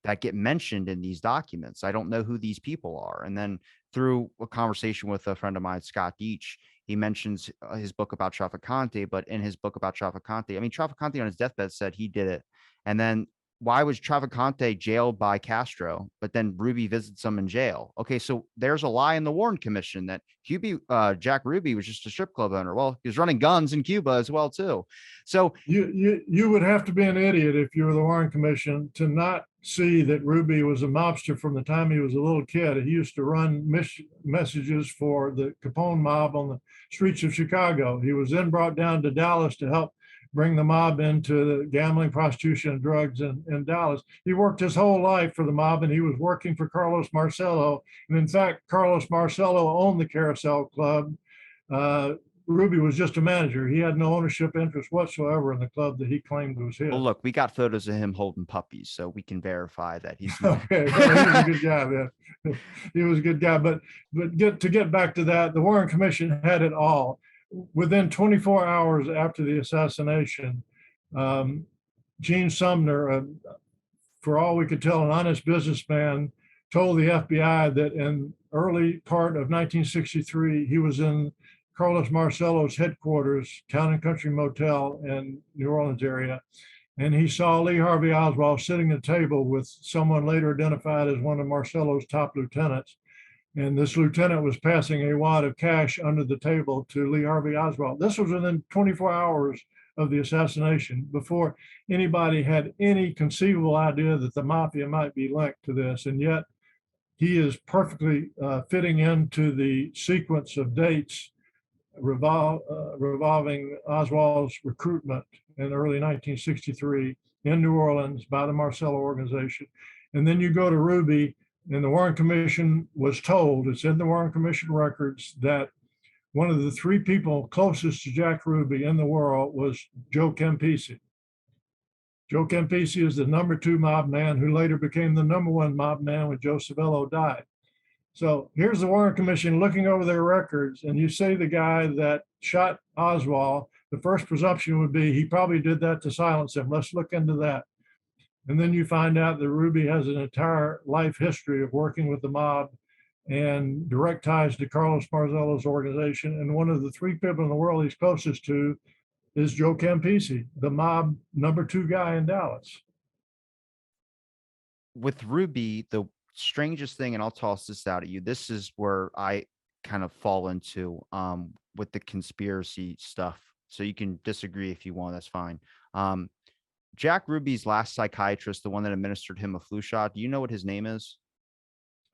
that get mentioned in these documents. I don't know who these people are. And then through a conversation with a friend of mine, Scott Deach, he mentions his book about Trafficante, but in his book about Trafficante, I mean, Trafficante on his deathbed said he did it. And then why was Trafficante jailed by Castro, but then Ruby visits him in jail? Okay, so there's a lie in the Warren Commission that Jack Ruby was just a strip club owner. Well, he was running guns in Cuba as well too. So You would have to be an idiot if you were the Warren Commission to not see that Ruby was a mobster from the time he was a little kid. He used to run messages for the Capone mob on the streets of Chicago. He was then brought down to Dallas to help bring the mob into the gambling, prostitution, and drugs in Dallas. He worked his whole life for the mob, and he was working for Carlos Marcello. And in fact, Carlos Marcello owned the Carousel Club. Ruby was just a manager. He had no ownership interest whatsoever in the club that he claimed was his. well, look, we got photos of him holding puppies, so we can verify that he's Okay, well, he was a good guy, man. He was a good guy. But to get back to that, the Warren Commission had it all. Within 24 hours after the assassination, Gene Sumner, for all we could tell, an honest businessman, told the FBI that in early part of 1963, he was in Carlos Marcello's headquarters, Town and Country Motel in New Orleans area. And he saw Lee Harvey Oswald sitting at a table with someone later identified as one of Marcello's top lieutenants. And this lieutenant was passing a wad of cash under the table to Lee Harvey Oswald. This was within 24 hours of the assassination, before anybody had any conceivable idea that the Mafia might be linked to this. And yet he is perfectly fitting into the sequence of dates revolving Oswald's recruitment in early 1963 in New Orleans by the Marcello organization. And then you go to Ruby, and the Warren Commission was told, it's in the Warren Commission records, that one of the three people closest to Jack Ruby in the world was Joe Campisi. Joe Campisi is the number 2 mob man who later became the number 1 mob man when Joe Civello died. So here's the Warren Commission looking over their records, and you say the guy that shot Oswald, the first presumption would be he probably did that to silence him. Let's look into that. And then you find out that Ruby has an entire life history of working with the mob and direct ties to Carlos Marcello's organization. And one of the 3 people in the world he's closest to is Joe Campisi, the mob number 2 guy in Dallas. with Ruby, the strangest thing, and I'll toss this out at you. This is where I kind of fall into with the conspiracy stuff. So you can disagree if you want, that's fine. Jack Ruby's last psychiatrist, the one that administered him a flu shot, do you know what his name is?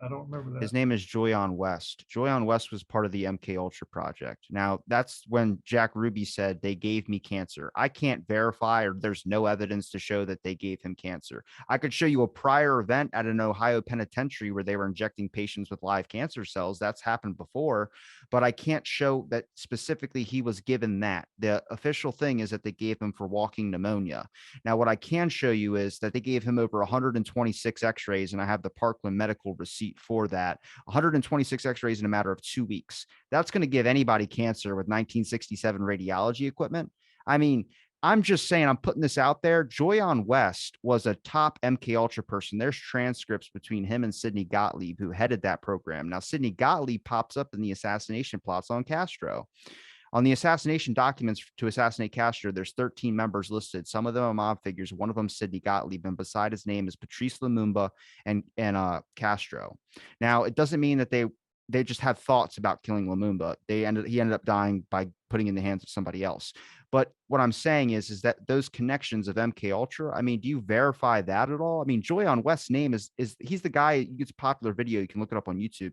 I don't remember that. His name is Joyon West. Joyon West was part of the MKUltra project. Now, that's when Jack Ruby said they gave me cancer. I can't verify, or there's no evidence to show that they gave him cancer. I could show you a prior event at an Ohio penitentiary where they were injecting patients with live cancer cells. That's happened before, but I can't show that specifically he was given that. The official thing is that they gave him for walking pneumonia. Now, what I can show you is that they gave him over 126 x-rays, and I have the Parkland medical receipt for that. 126 x-rays in a matter of 2 weeks. That's going to give anybody cancer with 1967 radiology equipment. I mean, I'm just saying, I'm putting this out there. Joyon West was a top MKUltra person. There's transcripts between him and Sidney Gottlieb, who headed that program. Now, Sidney Gottlieb pops up in the assassination plots on Castro. On the assassination documents to assassinate Castro, there's 13 members listed. Some of them are mob figures. One of them, Sidney Gottlieb, and beside his name is Patrice Lumumba and Castro. Now, it doesn't mean that they just have thoughts about killing Lumumba. He ended up dying by putting in the hands of somebody else. But what I'm saying is that those connections of MKUltra, I mean, do you verify that at all? I mean, Joyon West's name is he's the guy. It's a popular video. You can look it up on YouTube.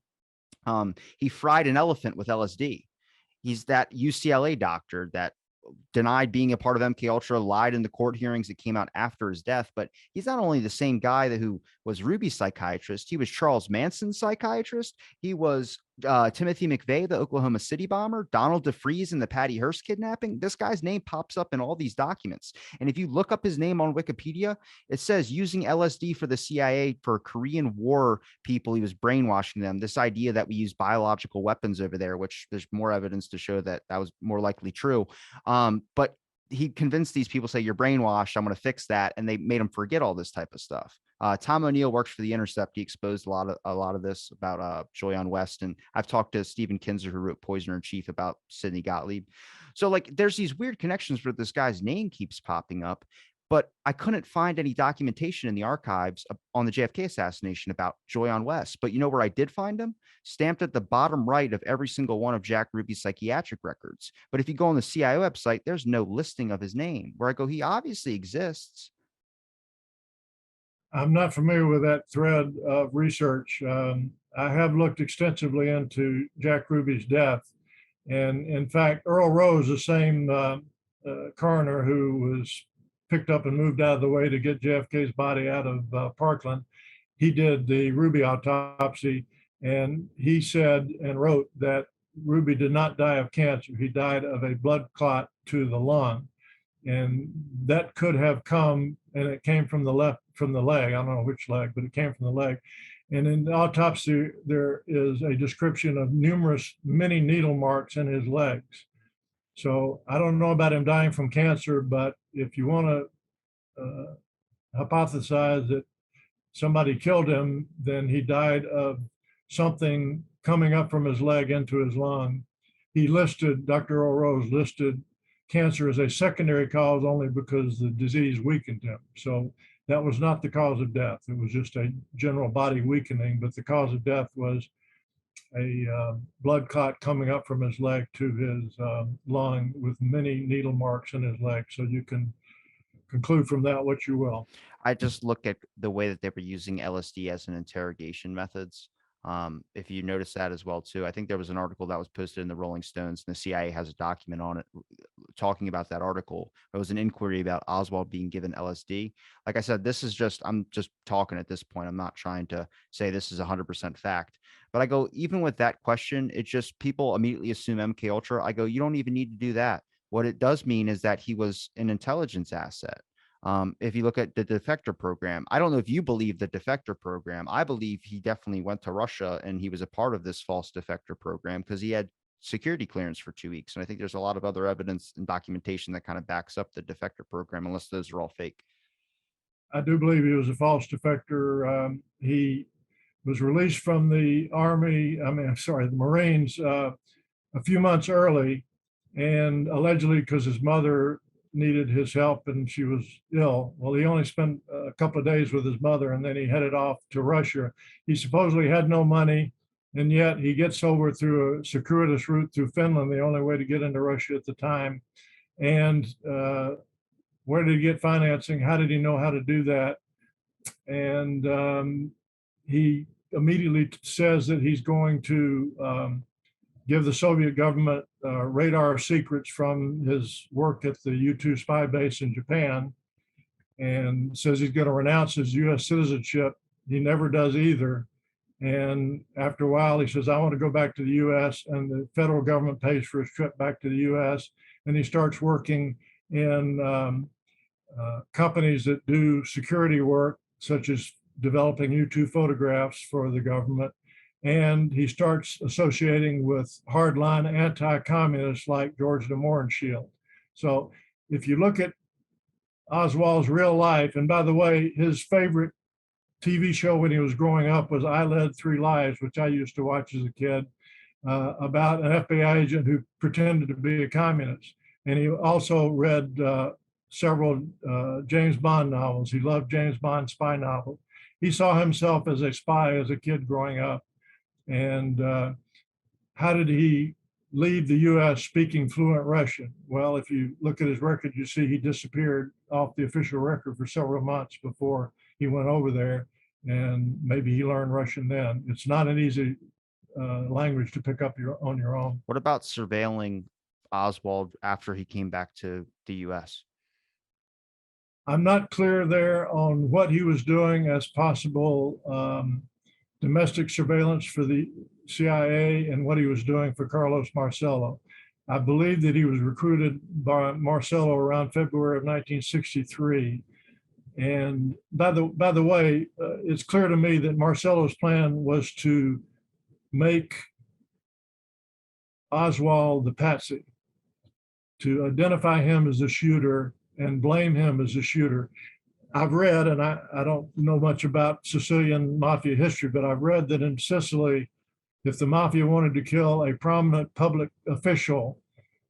He fried an elephant with LSD. He's that UCLA doctor that denied being a part of MKUltra, lied in the court hearings that came out after his death. But he's not only the same guy who was Ruby's psychiatrist, he was Charles Manson's psychiatrist. He was Timothy McVeigh, the Oklahoma City bomber, Donald DeFreeze in the Patty Hearst kidnapping. This guy's name pops up in all these documents. And if you look up his name on Wikipedia, it says using LSD for the CIA for Korean War people, he was brainwashing them. This idea that we use biological weapons over there, which there's more evidence to show that that was more likely true. But he convinced these people, say, you're brainwashed, I'm going to fix that. And they made him forget all this type of stuff. Tom O'Neill works for The Intercept. He exposed a lot of this about Joy on West. And I've talked to Stephen Kinzer, who wrote Poisoner in Chief, about Sidney Gottlieb. So like there's these weird connections where this guy's name keeps popping up, but I couldn't find any documentation in the archives on the JFK assassination about Joy on West. But you know where I did find him? Stamped at the bottom right of every single one of Jack Ruby's psychiatric records. But if you go on the CIA website, there's no listing of his name, where I go, he obviously exists. I'm not familiar with that thread of research. I have looked extensively into Jack Ruby's death. And in fact, Earl Rose, the same coroner who was picked up and moved out of the way to get JFK's body out of Parkland, he did the Ruby autopsy. And he said and wrote that Ruby did not die of cancer. He died of a blood clot to the lung. And that could have come, and it came from the leg. I don't know which leg, but it came from the leg. And in the autopsy, there is a description of many needle marks in his legs. So I don't know about him dying from cancer, but if you want to hypothesize that somebody killed him, then he died of something coming up from his leg into his lung. Dr. Earl Rose listed cancer as a secondary cause only because the disease weakened him. So that was not the cause of death. It was just a general body weakening, but the cause of death was a blood clot coming up from his leg to his lung with many needle marks in his leg. So you can conclude from that what you will. I just look at the way that they were using LSD as an interrogation methods. If you notice that as well too, I think there was an article that was posted in the Rolling Stones, and the CIA has a document on it talking about that article. It was an inquiry about Oswald being given LSD. Like I said, I'm just talking at this point. I'm not trying to say this is 100% fact, but I go, even with that question, it's just people immediately assume MKUltra. I go, you don't even need to do that. What it does mean is that he was an intelligence asset. If you look at the defector program, I don't know if you believe the defector program. I believe he definitely went to Russia and he was a part of this false defector program because he had security clearance for 2 weeks. And I think there's a lot of other evidence and documentation that kind of backs up the defector program, unless those are all fake. I do believe he was a false defector. He was released from the the Marines a few months early, and allegedly because his mother needed his help and she was ill. Well, he only spent a couple of days with his mother and then he headed off to Russia. He supposedly had no money, and yet he gets over through a circuitous route through Finland, the only way to get into Russia at the time. And where did he get financing? How did he know how to do that? And he immediately says that he's going to give the Soviet government radar secrets from his work at the U-2 spy base in Japan, and says he's going to renounce his U.S. citizenship. He never does either. And after a while, he says, I want to go back to the U.S., and the federal government pays for his trip back to the U.S., and he starts working in companies that do security work, such as developing U-2 photographs for the government. And he starts associating with hardline anti-communists like George de Mohrenschildt. So if you look at Oswald's real life, and by the way, his favorite TV show when he was growing up was I Led Three Lives, which I used to watch as a kid, about an FBI agent who pretended to be a communist. And he also read several James Bond novels. He loved James Bond spy novels. He saw himself as a spy as a kid growing up. And how did he leave the US speaking fluent Russian? Well, if you look at his record, you see he disappeared off the official record for several months before he went over there, and maybe he learned Russian then. It's not an easy language to pick up on your own. What about surveilling Oswald after he came back to the US? I'm not clear there on what he was doing as possible domestic surveillance for the CIA and what he was doing for Carlos Marcello. I believe that he was recruited by Marcello around February of 1963. And by the way, it's clear to me that Marcello's plan was to make Oswald the patsy, to identify him as the shooter and blame him as the shooter. I've read, and I don't know much about Sicilian mafia history, but I've read that in Sicily, if the mafia wanted to kill a prominent public official,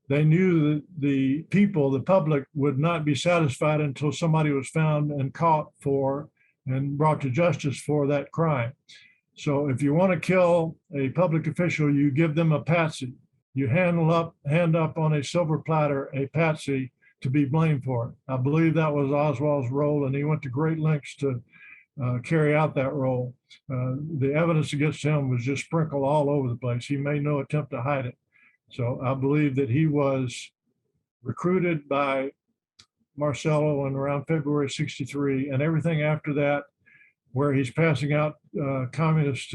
they knew that the people, the public, would not be satisfied until somebody was found and caught for and brought to justice for that crime. So if you want to kill a public official, you give them a patsy. You hand up on a silver platter a patsy to be blamed for it. I believe that was Oswald's role, and he went to great lengths to carry out that role. The evidence against him was just sprinkled all over the place. He made no attempt to hide it. So I believe that he was recruited by Marcello in around February '63, and everything after that, where he's passing out communist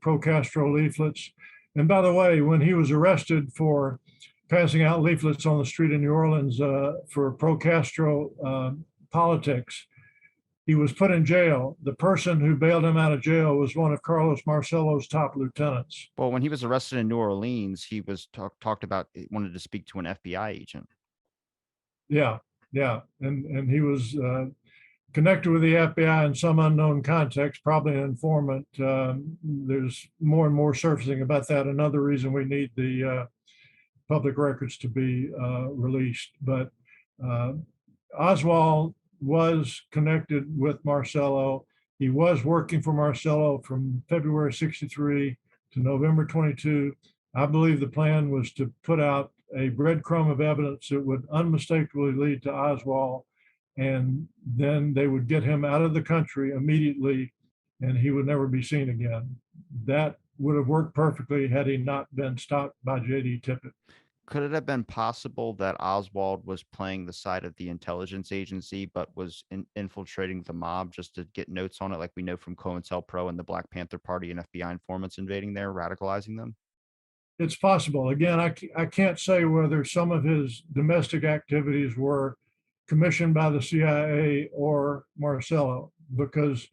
pro-Castro leaflets. And by the way, when he was arrested for passing out leaflets on the street in New Orleans for pro-Castro politics, he was put in jail. The person who bailed him out of jail was one of Carlos Marcello's top lieutenants. Well, when he was arrested in New Orleans, he was talked about wanted to speak to an FBI agent. Yeah, yeah, and he was connected with the FBI in some unknown context, probably an informant. There's more and more surfacing about that. Another reason we need the public records to be released. But Oswald was connected with Marcello. He was working for Marcello from February '63 to November '22. I believe the plan was to put out a breadcrumb of evidence that would unmistakably lead to Oswald, and then they would get him out of the country immediately, and he would never be seen again. That would have worked perfectly had he not been stopped by J.D. Tippit. Could it have been possible that Oswald was playing the side of the intelligence agency, but was infiltrating the mob just to get notes on it, like we know from COINTELPRO and the Black Panther Party and FBI informants invading there, radicalizing them? It's possible. Again, I can't say whether some of his domestic activities were commissioned by the CIA or Marcello, because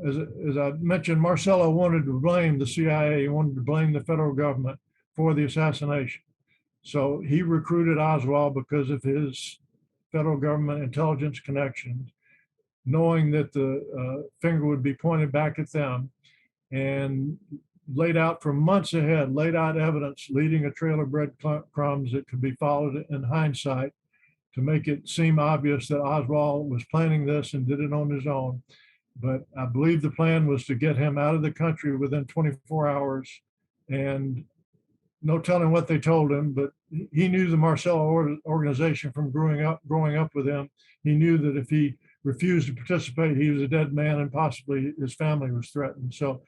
as I mentioned, Marcello wanted to blame the CIA, he wanted to blame the federal government for the assassination. So he recruited Oswald because of his federal government intelligence connections, knowing that the finger would be pointed back at them, and laid out for months ahead, laid out evidence leading a trail of breadcrumbs that could be followed in hindsight to make it seem obvious that Oswald was planning this and did it on his own. But I believe the plan was to get him out of the country within 24 hours, and no telling what they told him, but he knew the Marcello organization from growing up with him. He knew that if he refused to participate, he was a dead man, and possibly his family was threatened. So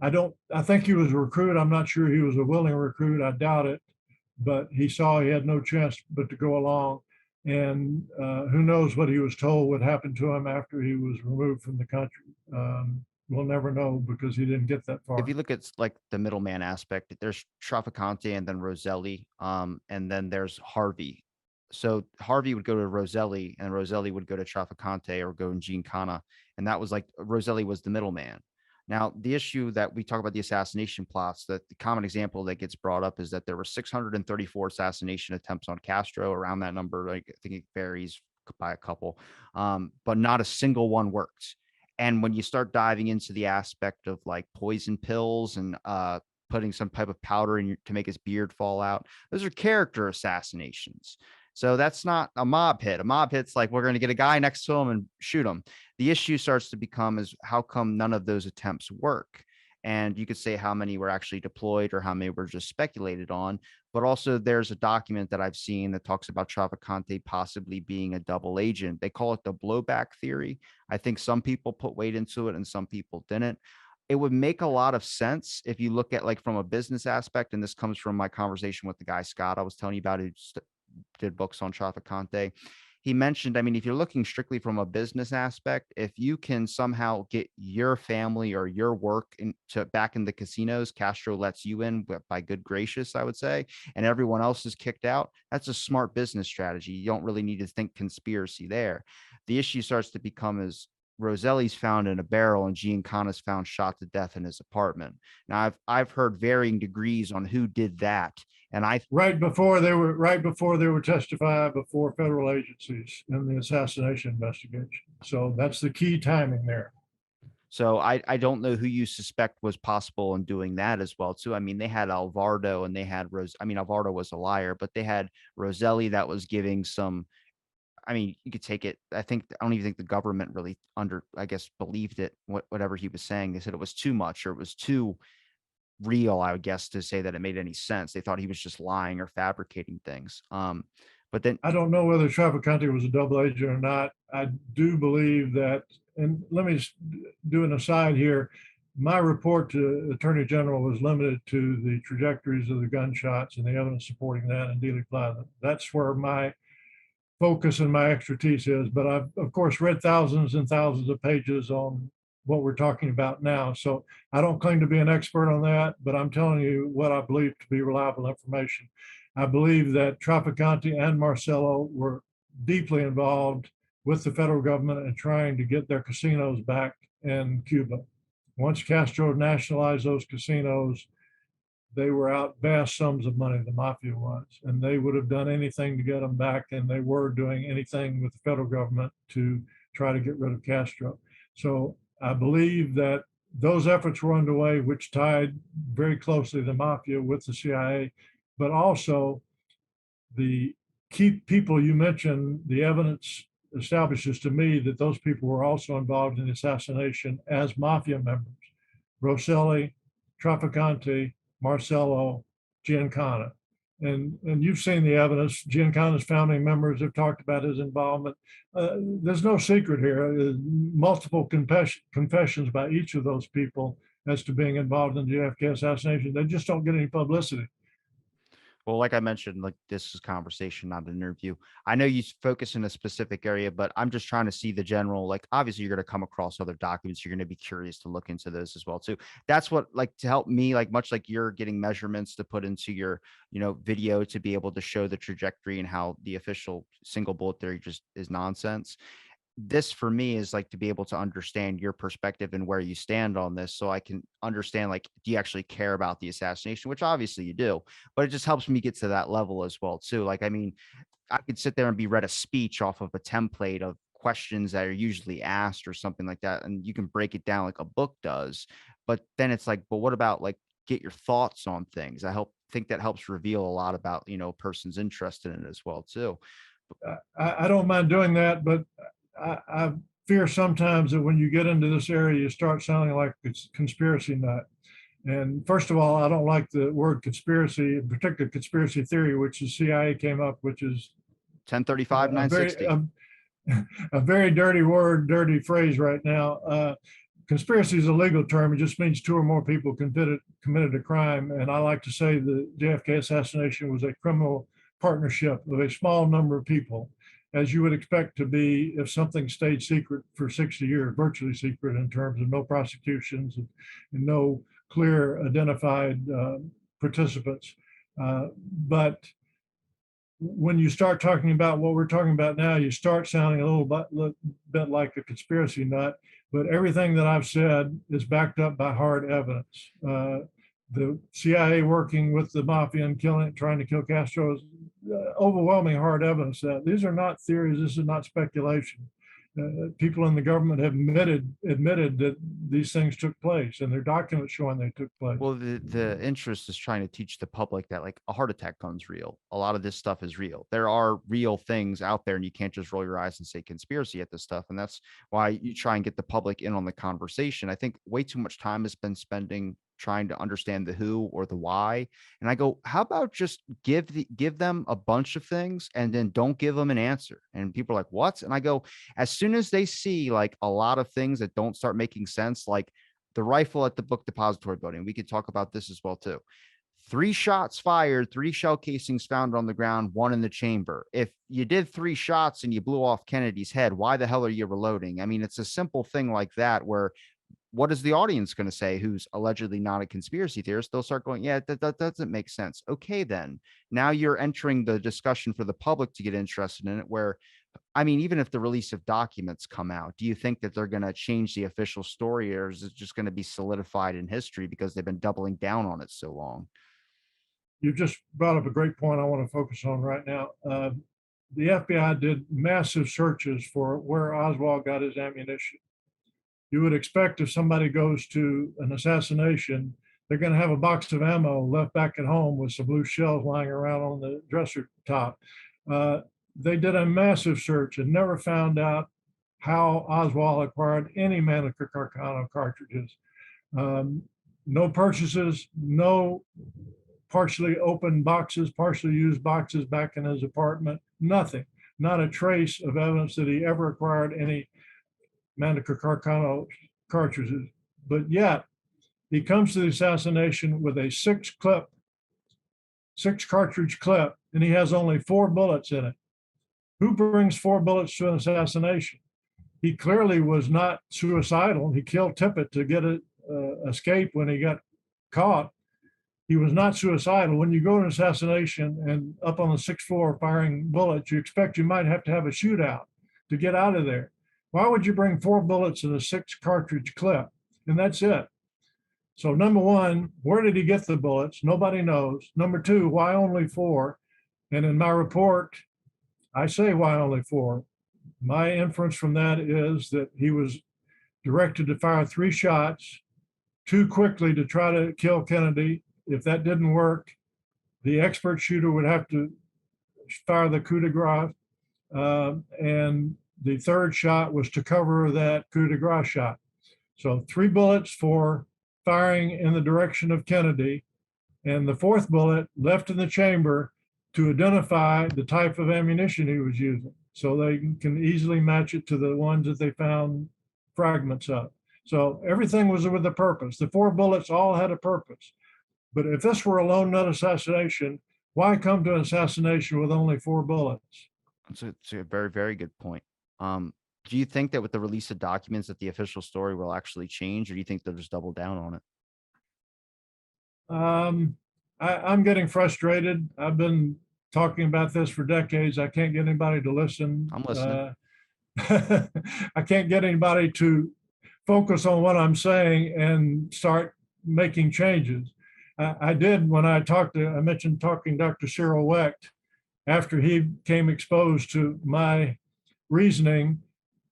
I think he was a recruit. I'm not sure he was a willing recruit. I doubt it, but he saw he had no chance but to go along. And who knows what he was told would happen to him after he was removed from the country. We'll never know because he didn't get that far. If you look at like the middleman aspect, there's Trafficante and then Roselli, and then there's Harvey. So Harvey would go to Roselli, and Roselli would go to Trafficante or go in Giancana, and that was like Roselli was the middleman. Now, the issue that we talk about the assassination plots, that the common example that gets brought up is that there were 634 assassination attempts on Castro, around that number. Like, I think it varies by a couple, but not a single one worked. And when you start diving into the aspect of like poison pills and putting some type of powder in to make his beard fall out, those are character assassinations. So that's not a mob hit. A mob hit's like, we're going to get a guy next to him and shoot him. The issue starts to become is how come none of those attempts work? And you could say how many were actually deployed or how many were just speculated on. But also there's a document that I've seen that talks about Trafficante possibly being a double agent. They call it the blowback theory. I think some people put weight into it and some people didn't. it would make a lot of sense if you look at like from a business aspect. And this comes from my conversation with the guy, Scott, I was telling you about, who did books on Trafficante. He mentioned, I mean, if you're looking strictly from a business aspect, if you can somehow get your family or your work into back in the casinos, Castro lets you in by good gracious, I would say, and everyone else is kicked out. That's a smart business strategy. You don't really need to think conspiracy there. The issue starts to become is Roselli's found in a barrel and Giancana's found shot to death in his apartment. Now, I've heard varying degrees on who did that, and I Right before they were testifying before federal agencies in the assassination investigation. So that's the key timing there. So I don't know who you suspect was possible in doing that as well too. I mean, they had Alvardo and they had Rose. I mean, Alvardo was a liar, but they had Roselli that was giving some. I mean, you could take it. I don't even think the government really I guess, believed it. Whatever he was saying, they said it was too much or it was too real, I would guess, to say that it made any sense. They thought he was just lying or fabricating things. But then I don't know whether Trafficante was a double agent or not. I do believe that, and let me do an aside here. My report to Attorney General was limited to the trajectories of the gunshots and the evidence supporting that in Dealey Plaza. That's where my focus and my expertise is. But I've, of course, read thousands and thousands of pages on what we're talking about now. So I don't claim to be an expert on that, but I'm telling you what I believe to be reliable information. I believe that Trafficante and Marcello were deeply involved with the federal government in trying to get their casinos back in Cuba. Once Castro nationalized those casinos, they were out vast sums of money, the mafia was, and they would have done anything to get them back. And they were doing anything with the federal government to try to get rid of Castro. So I believe that those efforts were underway, which tied very closely the mafia with the CIA, but also the key people you mentioned, the evidence establishes to me that those people were also involved in the assassination as mafia members. Rosselli, Trafficante, Marcello, Giancana. And you've seen the evidence. Giancana's founding members have talked about his involvement. There's no secret here. Multiple confessions by each of those people as to being involved in the JFK assassination. They just don't get any publicity. Well, like I mentioned, like this is conversation, not an interview. I know you focus in a specific area, but I'm just trying to see the general. Like, obviously, you're going to come across other documents. You're going to be curious to look into those as well too. That's what, like, to help me, like much like you're getting measurements to put into your, video to be able to show the trajectory and how the official single bullet theory just is nonsense. This for me is like to be able to understand your perspective and where you stand on this so I can understand, like, do you actually care about the assassination, which obviously you do, but it just helps me get to that level as well too. Like, I mean, I could sit there and be read a speech off of a template of questions that are usually asked or something like that, and you can break it down like a book does. But then it's like, but what about, like, get your thoughts on things? Think that helps reveal a lot about, a person's interest in it as well too. I don't mind doing that, but I fear sometimes that when you get into this area, you start sounding like it's conspiracy nut. And first of all, I don't like the word conspiracy, in particular conspiracy theory, which the CIA came up, which is 1035 a very 960. a very dirty word, dirty phrase right now. Conspiracy is a legal term. It just means two or more people committed a crime. And I like to say the JFK assassination was a criminal partnership of a small number of people, as you would expect to be if something stayed secret for 60 years, virtually secret in terms of no prosecutions and no clear identified participants. But when you start talking about what we're talking about now, you start sounding a little bit like a conspiracy nut. But everything that I've said is backed up by hard evidence. The CIA working with the mafia and trying to kill Castro is overwhelming hard evidence that these are not theories. This is not speculation. People in the government have admitted that these things took place, and there are documents showing they took place. Well, the interest is trying to teach the public that, like, a heart attack gun's real. A lot of this stuff is real. There are real things out there, and you can't just roll your eyes and say conspiracy at this stuff. And that's why you try and get the public in on the conversation. I think way too much time has been spending trying to understand the who or the why. And I go, how about just give them a bunch of things and then don't give them an answer? And people are like, what? And I go, as soon as they see like a lot of things that don't start making sense, like the rifle at the book depository building. We could talk about this as well too. 3 shots fired, 3 shell casings found on the ground, 1 in the chamber. If you did 3 shots and you blew off Kennedy's head, why the hell are you reloading? I mean, it's a simple thing like that where what is the audience going to say who's allegedly not a conspiracy theorist? They'll start going, yeah, that doesn't make sense. Okay, then now you're entering the discussion for the public to get interested in it. Where, I mean, even if the release of documents come out, do you think that they're going to change the official story, or is it just going to be solidified in history because they've been doubling down on it so long? You just brought up a great point I want to focus on right now. The FBI did massive searches for where Oswald got his ammunition. You would expect if somebody goes to an assassination, they're going to have a box of ammo left back at home with some loose shells lying around on the dresser top. They did a massive search and never found out how Oswald acquired any Mannlicher Carcano cartridges. No purchases, no partially open boxes, partially used boxes back in his apartment, nothing, not a trace of evidence that he ever acquired any Mannlicher Carcano cartridges. But yet, he comes to the assassination with a 6 cartridge clip, and he has only 4 bullets in it. Who brings 4 bullets to an assassination? He clearly was not suicidal. He killed Tippit to get it escape when he got caught. He was not suicidal. When you go to an assassination and up on the 6th floor firing bullets, you expect you might have to have a shootout to get out of there. Why would you bring 4 bullets in a 6-cartridge clip? And that's it. So number one, where did he get the bullets? Nobody knows. Number two, why only 4? And in my report, I say why only 4. My inference from that is that he was directed to fire 3 shots too quickly to try to kill Kennedy. If that didn't work, the expert shooter would have to fire the coup de grace. And the 3rd shot was to cover that coup de grace shot. So 3 bullets for firing in the direction of Kennedy, and the 4th bullet left in the chamber to identify the type of ammunition he was using. So they can easily match it to the ones that they found fragments of. So everything was with a purpose. The 4 bullets all had a purpose. But if this were a lone nut assassination, why come to an assassination with only 4 bullets? It's a very, very good point. Do you think that with the release of documents that the official story will actually change, or do you think they'll just double down on it? I'm getting frustrated. I've been talking about this for decades. I can't get anybody to listen. I'm listening. I can't get anybody to focus on what I'm saying and start making changes. I did when I mentioned talking Dr. Cyril Wecht. After he became exposed to my reasoning,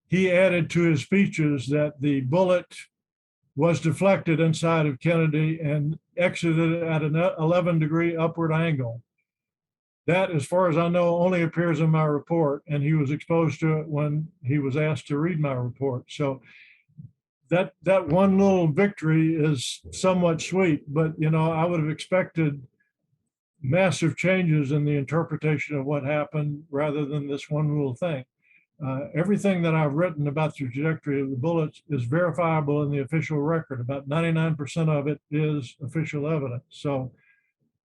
he added to his speeches that the bullet was deflected inside of Kennedy and exited at an 11-degree upward angle. That, as far as I know, only appears in my report, and he was exposed to it when he was asked to read my report. So that one little victory is somewhat sweet, but I would have expected massive changes in the interpretation of what happened rather than this one little thing. Everything that I've written about the trajectory of the bullets is verifiable in the official record. About 99% of it is official evidence. So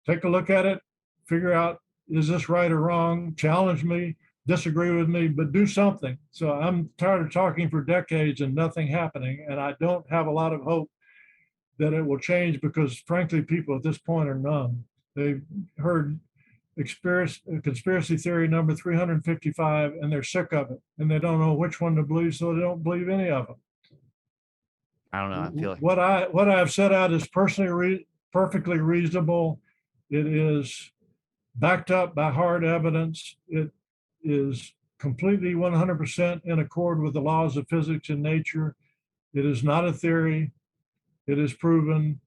take a look at it, figure out, is this right or wrong? Challenge me, disagree with me, but do something. So I'm tired of talking for decades and nothing happening. And I don't have a lot of hope that it will change because, frankly, people at this point are numb. They've heard conspiracy theory number 355 and they're sick of it and they don't know which one to believe, so they don't believe any of them. I don't know. I feel like what I've set out is perfectly reasonable. It is backed up by hard evidence. It is completely 100% in accord with the laws of physics and nature. It is not a theory. It is proven.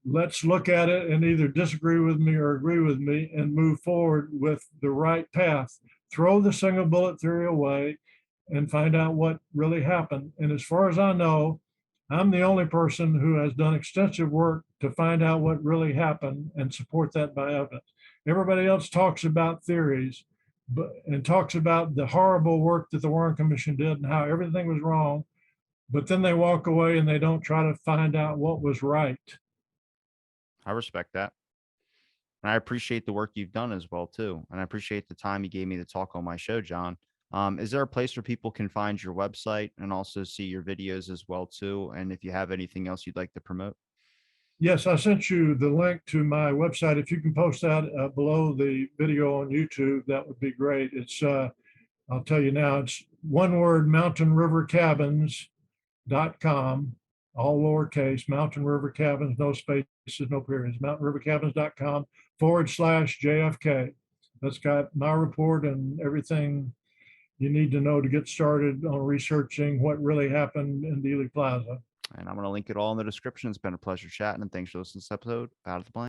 Let's look at it and either disagree with me or agree with me and move forward with the right path. Throw the single bullet theory away and find out what really happened. And as far as I know, I'm the only person who has done extensive work to find out what really happened and support that by evidence. Everybody else talks about theories and talks about the horrible work that the Warren Commission did and how everything was wrong. but then they walk away and they don't try to find out what was right. I respect that. And I appreciate the work you've done as well too. And I appreciate the time you gave me to talk on my show, John. Is there a place where people can find your website and also see your videos as well too? And if you have anything else you'd like to promote? Yes, I sent you the link to my website. If you can post that below the video on YouTube, that would be great. It's, I'll tell you now, it's one word, mountainrivercabins.com, all lowercase, Mountain River Cabins, no spaces, no periods, mountainrivercabins.com/JFK. That's got my report and everything you need to know to get started on researching what really happened in Dealey Plaza. And I'm going to link it all in the description. It's been a pleasure chatting, and thanks for listening to this episode. Out of the Blank.